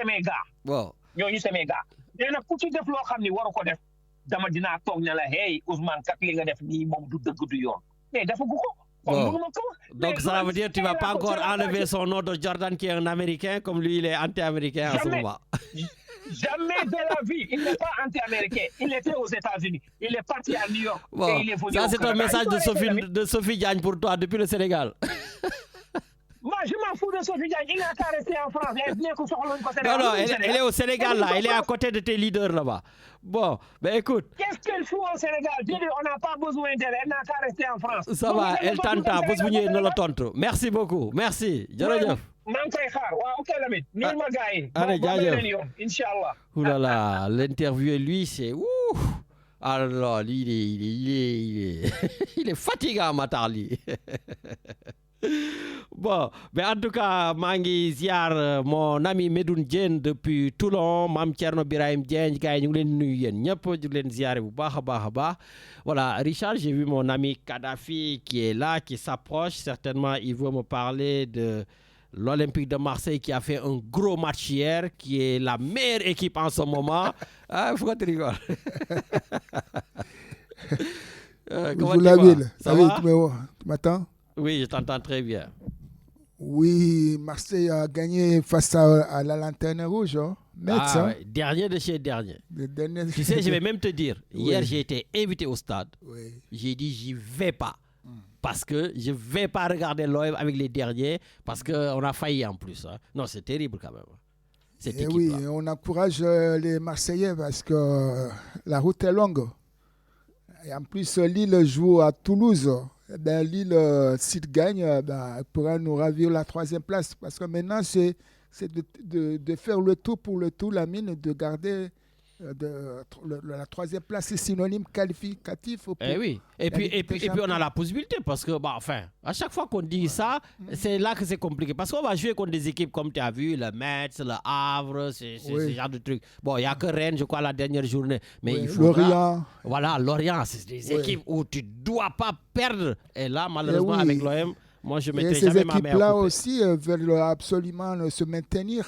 mes gars. Bon. ñooñu c'est mes gars mais nag ku ci def loo xam ni waru ko def dama dinaa toog ne la hey Ousmane kat li nga def nii moom du dëgg du yoon mais dafa gu ko. Donc ça veut dire que tu ne vas pas encore enlever son nom de Jordan qui est un Américain comme lui il est anti-américain en ce moment. Jamais de la vie, il n'est pas anti-américain. Il était aux États-Unis. Il est parti à New York. Bon, et il est venu ça c'est un message de Sophie Diagne pour toi depuis le Sénégal. Moi, je m'en fous de Sophie Diagne. Il n'a qu'à rester en France. Non, elle est au Sénégal, là. Elle est à côté de tes leaders, là-bas. Bon, ben écoute. Qu'est-ce qu'elle fout au Sénégal? On n'a pas besoin d'elle. Elle n'a qu'à rester en France. Ça va, elle t'entend. Merci beaucoup. Merci. Jërëjëf. Ok, Lamine. Nii ma gars yi. Allez, jaajëf. Inch'Allah. Ouh là là, l'interview, lui, c'est... Alors, il est fatigant, Matarli. Bon, mais en tout cas, mangi ziar mon ami Medoune Diène depuis Toulon, Mam Thierno Birahim Diène, gars ñu ngi leen nuyu yéen ñëpp di leen ziaré bu baax a baax. Voilà, Richard, j'ai vu mon ami Kadhafi qui est là, qui s'approche. Certainement, il veut me parler de l'Olympique de Marseille qui a fait un gros match hier, qui est la meilleure équipe en ce moment. Pourquoi tu rigoles? Bonjour la ville. Ça va? Tu m'entends? Oui, je t'entends très bien. Oui, Marseille a gagné face à la Lanterne Rouge. Hein. Metz, hein? Ouais. Dernier de chez dernier. Tu sais, je vais même te dire, hier j'ai été invité au stade. Oui. J'ai dit, j'y vais pas. Parce que je ne vais pas regarder l'OM avec les derniers, parce qu'on a failli en plus. Hein. Non, c'est terrible quand même. Cette oui, on encourage les Marseillais parce que la route est longue. Et en plus, Lille joue à Toulouse. Ben, Lille, s'il gagne, ben, pourra nous ravir la 3e place. Parce que maintenant, c'est de faire le tout pour le tout, la mine, de garder la 3e place. C'est synonyme qualificatif. Oui. Et puis on a la possibilité, parce que, bah, enfin, à chaque fois qu'on dit ça, c'est là que c'est compliqué. Parce qu'on va jouer contre des équipes comme tu as vu, le Metz, le Havre, c'est ce genre de trucs. Bon, il n'y a que Rennes, je crois, la dernière journée. Mais il faudra... Lorient. Voilà, Lorient, c'est des équipes où tu ne dois pas perdre. Et là, malheureusement, avec l'OM, moi, je ne mettrai jamais ma main à couper. Ces équipes-là aussi veulent absolument se maintenir.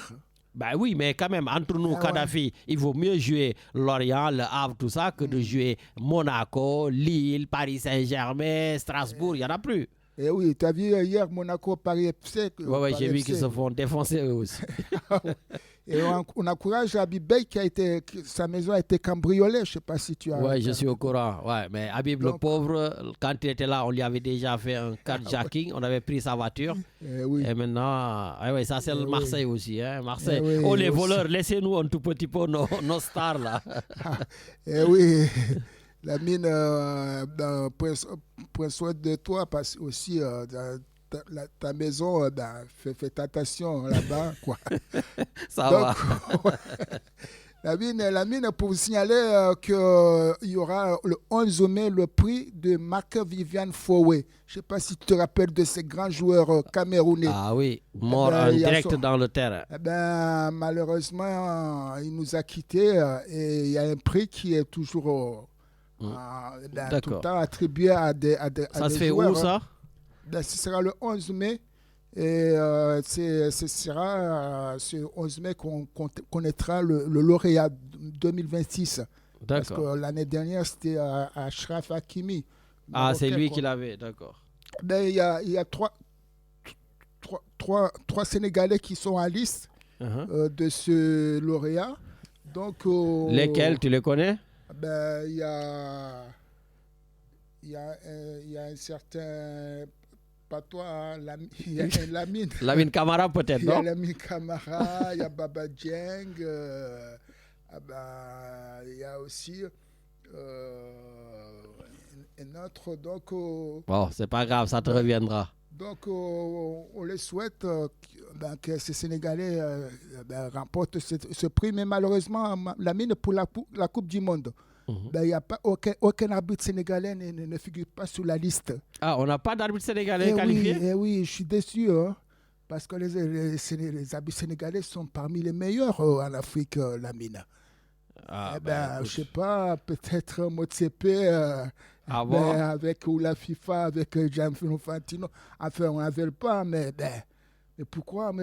Ben oui, mais quand même, entre nous, Kadhafi, il vaut mieux jouer Lorient, Le Havre, tout ça, que de jouer Monaco, Lille, Paris Saint-Germain, Strasbourg, il n'y en a plus. Et oui, tu as vu hier Monaco, Paris FC. Oui, j'ai vu qu'ils se font défoncer eux aussi. Et on encourage Habib Bey sa maison a été cambriolée. Je ne sais pas si tu as... Oui, je suis au courant. Ouais, mais Habib, le pauvre, quand il était là, on lui avait déjà fait un carjacking. On avait pris sa voiture. Et maintenant, ça c'est le Marseille aussi. Hein, Marseille. Les voleurs, laissez-nous un tout petit peu nos stars là. Et oui, la mine, prends soin de toi parce que aussi... ta maison, fais attention là-bas, quoi. Ça va. La mine, pour vous signaler qu'il y aura le 11 mai le prix de Marc-Viviane Foué. Je ne sais pas si tu te rappelles de ces grands joueurs camerounais. Ah oui, mort en direct dans le terrain. Malheureusement, il nous a quittés et il y a un prix qui est toujours tout le temps attribué à des ça se fait joueurs, où ça? Ce sera le 11 mai Et ce sera ce 11 mai qu'on connaîtra le lauréat 2026. Parce que l'année dernière, c'était Achraf Hakimi. Ah, c'est lui qui l'avait, d'accord. Ben, il y a trois Sénégalais qui sont à liste de ce lauréat. Donc, lesquels, tu les connais? Ben, il y a un certain... Pas toi, hein, il y a Lamine. Lamine Camara peut-être, non? Il y a Lamine Camara, il y a Baba Dieng, il y a aussi un autre. Donc, bon, c'est pas grave, ça te reviendra. Donc, on les souhaite que ces Sénégalais remportent ce prix. Mais malheureusement, Lamine, pour la Coupe du Monde, il n'y a pas aucun arbitre sénégalais ne figure pas sur la liste. Ah, on n'a pas d'arbitre sénégalais qualifié? Oui, je suis déçu. Parce que les arbitres sénégalais sont parmi les meilleurs en Afrique, Lamine. Ah, je ne sais pas, peut-être Motsepe avec ou la FIFA, avec Gianfranco Infantino. Enfin, on n'en veut pas, mais pourquoi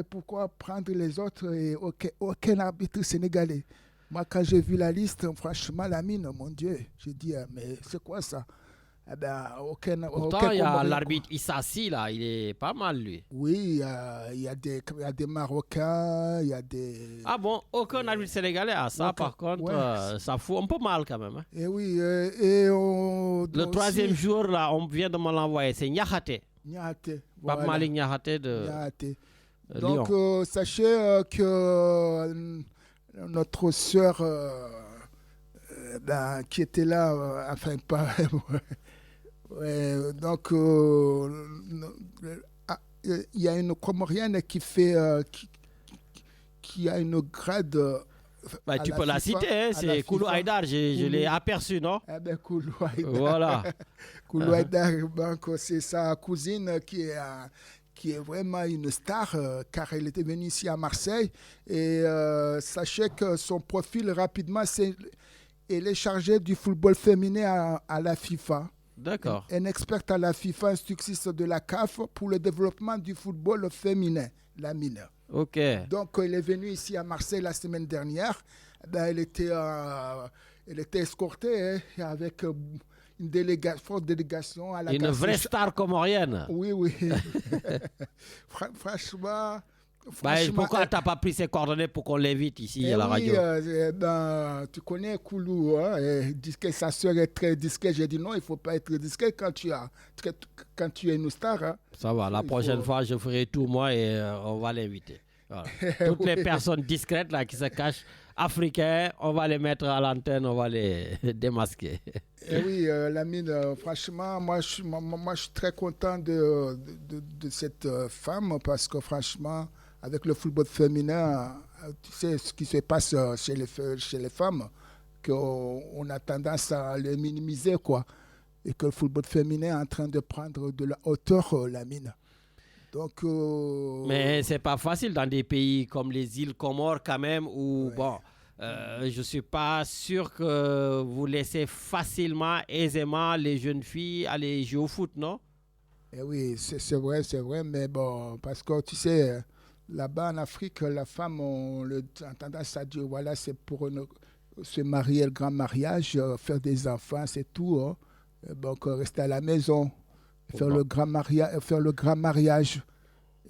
prendre les autres et aucun arbitre sénégalais? Moi, quand j'ai vu la liste, franchement, Lamine, mon Dieu, j'ai dit, mais c'est quoi ça? Pourtant, il y a l'arbitre Issassi, là, il est pas mal, lui. Oui, il y a des Marocains, il y a des... Ah bon, aucun arbitre sénégalais a ça, par contre, ça fout un peu mal quand même. Hein. Et oui, le troisième jour, là, on vient de me l'envoyer, c'est Niakhaté. Niakhaté, voilà. Pape Malick Niakhaté de Lyon. Donc, sachez que notre sœur... qui était là, enfin pas... donc, il y a une Comorienne qui fait... qui a une grade... tu peux la citer, hein, c'est Koulou Haïdar, je l'ai aperçu, non? Eh bien, Koulou Haïdar. Voilà. Koulou Haïdar, c'est sa cousine qui est vraiment une star, car elle était venue ici à Marseille. Et sachez que son profil, rapidement, elle est chargée du football féminin à la FIFA. D'accord. Un experte à la FIFA, instructrice de la CAF pour le développement du football féminin, Lamine. Ok. Donc, elle est venue ici à Marseille la semaine dernière. Elle était escortée avec une forte délégation à la une vraie star comorienne. Oui. Franchement... pourquoi tu n'as pas pris ses coordonnées pour qu'on l'évite ici à la radio? Tu connais Koulou, sa soeur est très discrète. J'ai dit non, il ne faut pas être discret quand tu es une star. Hein. Ça va, la prochaine fois, je ferai tout moi et on va l'inviter. Voilà. Toutes les personnes discrètes là, qui se cachent, africains, on va les mettre à l'antenne, on va les démasquer. Et oui, Lamine, franchement, moi je suis très content de cette femme parce que franchement, avec le football féminin, tu sais ce qui se passe chez les femmes, qu'on a tendance à les minimiser, quoi. Et que le football féminin est en train de prendre de la hauteur, Lamine. Donc, mais c'est pas facile dans des pays comme les îles Comores quand même, où je suis pas sûr que vous laissez facilement, aisément les jeunes filles aller jouer au foot, non? Eh oui, c'est vrai, mais bon, parce que tu sais... Là-bas en Afrique, la femme, on a tendance à dire, voilà, c'est pour se marier, le grand mariage, faire des enfants, c'est tout. Hein. Donc, rester à la maison, faire le grand mariage.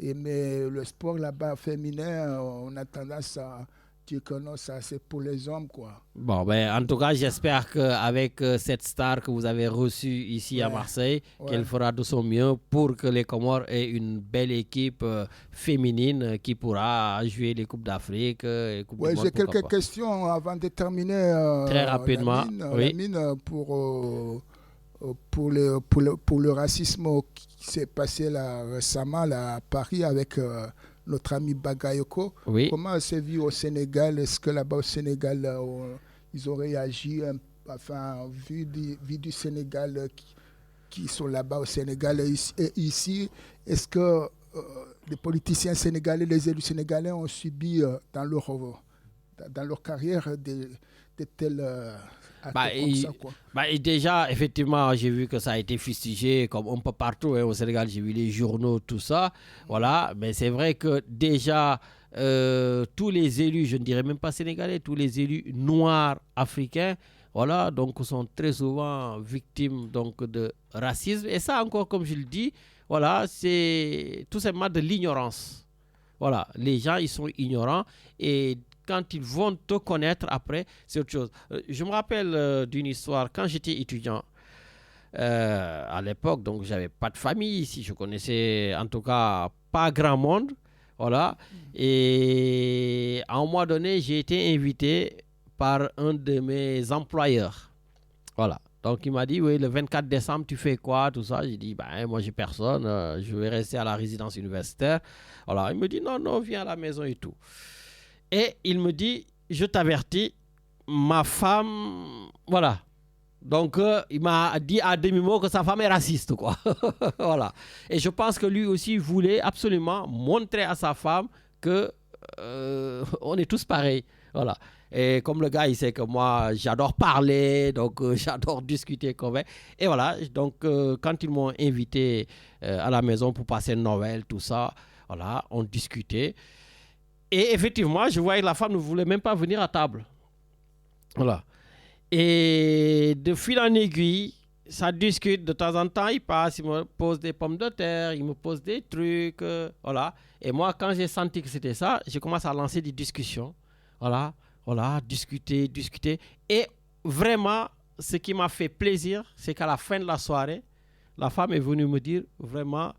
Mais le sport là-bas féminin, on a tendance à dire que non, ça c'est pour les hommes, quoi. Bon, en tout cas, j'espère qu'avec cette star que vous avez reçue ici à Marseille, qu'elle fera de son mieux pour que les Comores aient une belle équipe féminine qui pourra jouer les Coupes d'Afrique. J'ai quelques questions avant de terminer. Très rapidement. Lamine, pour le racisme qui s'est passé là, récemment là, à Paris avec... notre ami Bagayoko, comment c'est vu au Sénégal? Est-ce que là-bas au Sénégal, ils ont réagi, vu du Sénégal qui sont là-bas au Sénégal et ici, est-ce que les politiciens sénégalais, les élus sénégalais ont subi dans leur carrière tels actes comme ça, quoi. Et déjà, effectivement, j'ai vu que ça a été fustigé comme un peu partout au Sénégal. J'ai vu les journaux, tout ça. Voilà. Mais c'est vrai que déjà, tous les élus, je ne dirais même pas sénégalais, tous les élus noirs africains, voilà, donc sont très souvent victimes donc, de racisme. Et ça, encore, comme je le dis, voilà, c'est tout simplement de l'ignorance. Voilà, les gens, ils sont ignorants et quand ils vont te connaître après, c'est autre chose. Je me rappelle d'une histoire, quand j'étais étudiant, à l'époque, donc j'avais pas de famille ici, je connaissais en tout cas pas grand monde, voilà. Et à un moment donné, j'ai été invité par un de mes employeurs, voilà. Donc il m'a dit, oui, le 24 décembre, tu fais quoi, tout ça. J'ai dit, moi j'ai personne, je vais rester à la résidence universitaire. Voilà, il me dit, non, viens à la maison et tout. Et il me dit, je t'avertis, ma femme, voilà. Donc, il m'a dit à demi-mot que sa femme est raciste, quoi. Voilà. Et je pense que lui aussi voulait absolument montrer à sa femme que on est tous pareils. Voilà. Et comme le gars, il sait que moi, j'adore parler, donc j'adore discuter. Et voilà, donc quand ils m'ont invité à la maison pour passer Noël, tout ça, voilà, on discutait. Et effectivement, je voyais que la femme ne voulait même pas venir à table. Voilà. Et de fil en aiguille, ça discute. De temps en temps, il passe, il me pose des pommes de terre, il me pose des trucs. Voilà. Et moi, quand j'ai senti que c'était ça, j'ai commencé à lancer des discussions. Voilà, discuter. Et vraiment, ce qui m'a fait plaisir, c'est qu'à la fin de la soirée, la femme est venue me dire, vraiment,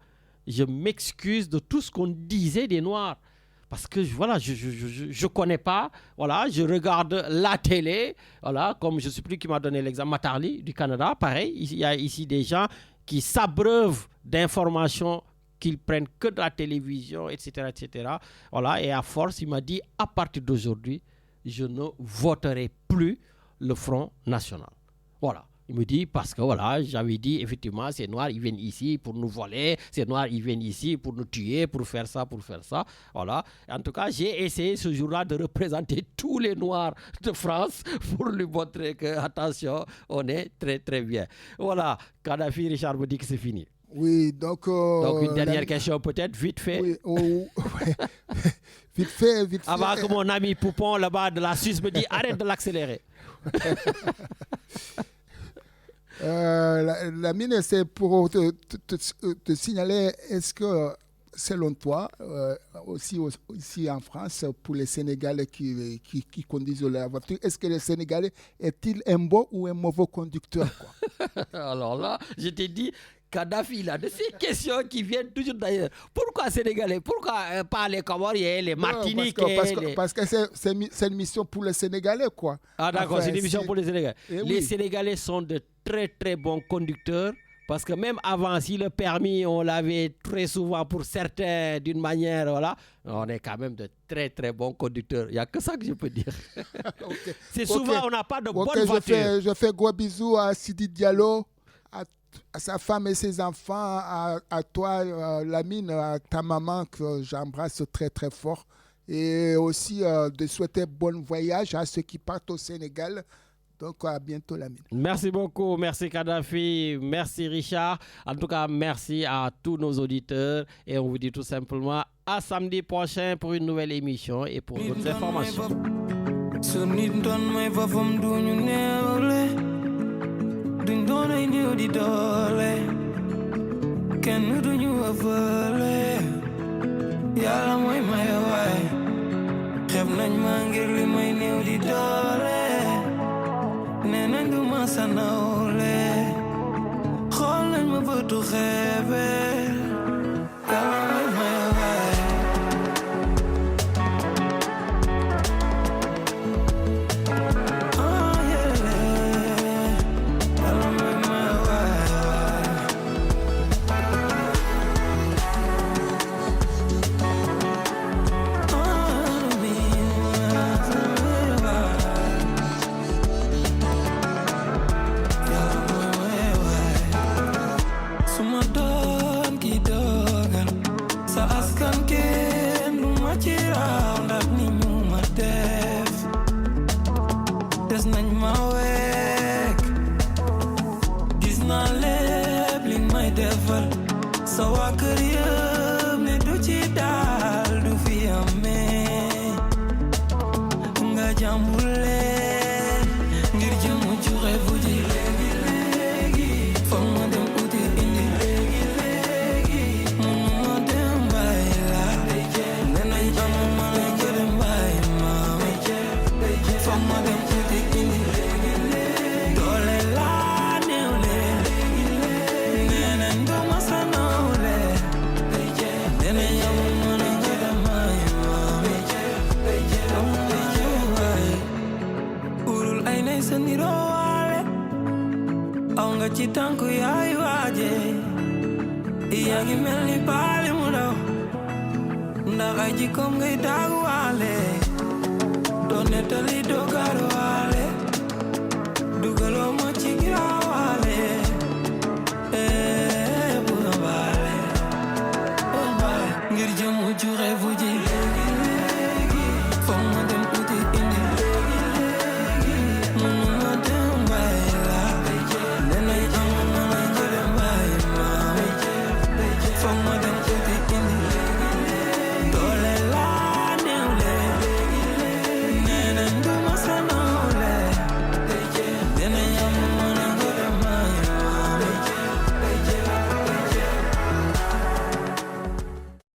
je m'excuse de tout ce qu'on disait des Noirs. Parce que voilà, je connais pas, voilà, je regarde la télé, voilà, comme je ne sais plus qui m'a donné l'exemple, Matarli du Canada, pareil, il y a ici des gens qui s'abreuvent d'informations qu'ils prennent que de la télévision, etc., etc. Voilà, et à force, il m'a dit, à partir d'aujourd'hui, je ne voterai plus le Front National. Voilà. Il me dit, parce que voilà, j'avais dit, effectivement, ces Noirs, ils viennent ici pour nous voler, ces Noirs, ils viennent ici pour nous tuer, pour faire ça. Voilà. En tout cas, j'ai essayé ce jour-là de représenter tous les Noirs de France pour lui montrer que, attention, on est très, très bien. Voilà. Kadhafi, Richard me dit que c'est fini. Oui, donc une dernière question peut-être, vite fait. Oui, vite fait. Avant que mon ami Poupon, là-bas de la Suisse, me dit, arrête de l'accélérer. La mine, c'est pour te signaler, est-ce que, selon toi, aussi en France, pour les Sénégalais qui conduisent la voiture, est-ce que le Sénégalais est-il un bon ou un mauvais conducteur, quoi? Alors là, je t'ai dit, Kadhafi, il a de ces questions qui viennent toujours d'ailleurs. Pourquoi Sénégalais? Pourquoi pas les Comoriens, les Martiniquais? Parce que c'est une mission pour les Sénégalais, quoi. Ah d'accord, enfin, c'est une mission pour les Sénégalais. Les Sénégalais sont de très très bons conducteurs. Parce que même avant, si le permis, on l'avait très souvent pour certains d'une manière, voilà, on est quand même de très très bons conducteurs. Il n'y a que ça que je peux dire. Okay. C'est souvent, on n'a pas de bonne voiture. Je fais gros bisous à Sidi Diallo, à sa femme et ses enfants, à toi, Lamine, à ta maman que j'embrasse très très fort. Et aussi de souhaiter bon voyage à ceux qui partent au Sénégal. Donc, à bientôt, Lamine. Merci beaucoup. Merci, Kadhafi. Merci, Richard. En tout cas, merci à tous nos auditeurs. Et on vous dit tout simplement à samedi prochain pour une nouvelle émission et pour d'autres informations. Nena nduma sana ole khol nañ ma bëtu xeebe yàlla may waay oh yeah yàlla may waay suma doole defal sa waa kër yëpp ne du ci daal du fi amee nga jàmbule ngir jëmu juxe fu ji léegi foog ma dem uti indi léegi munu ma dem bàyyi la ne nañ amu ma la gërëm bàyyi ma foog ma dem uti indi doole laa néew leen nee nañ doo ma sa nawle nee nañ amu ma la gërëm bàyyi ma urul ay nay sa niroo waale aw nga ci tànku yaay waaje yaa ngi mel ni baali mu daw ndax ay jikkoom ngay daagu waale doo nettali doo gaaru waale dugaloo ma ci giraawaale bu nga baale ngir jëmu juxe fu ji léegi foog ma dem uti indi léegi munu ma dem bàyyi la nee nañ amu ma la gërëm bàyyi ma foog ma dem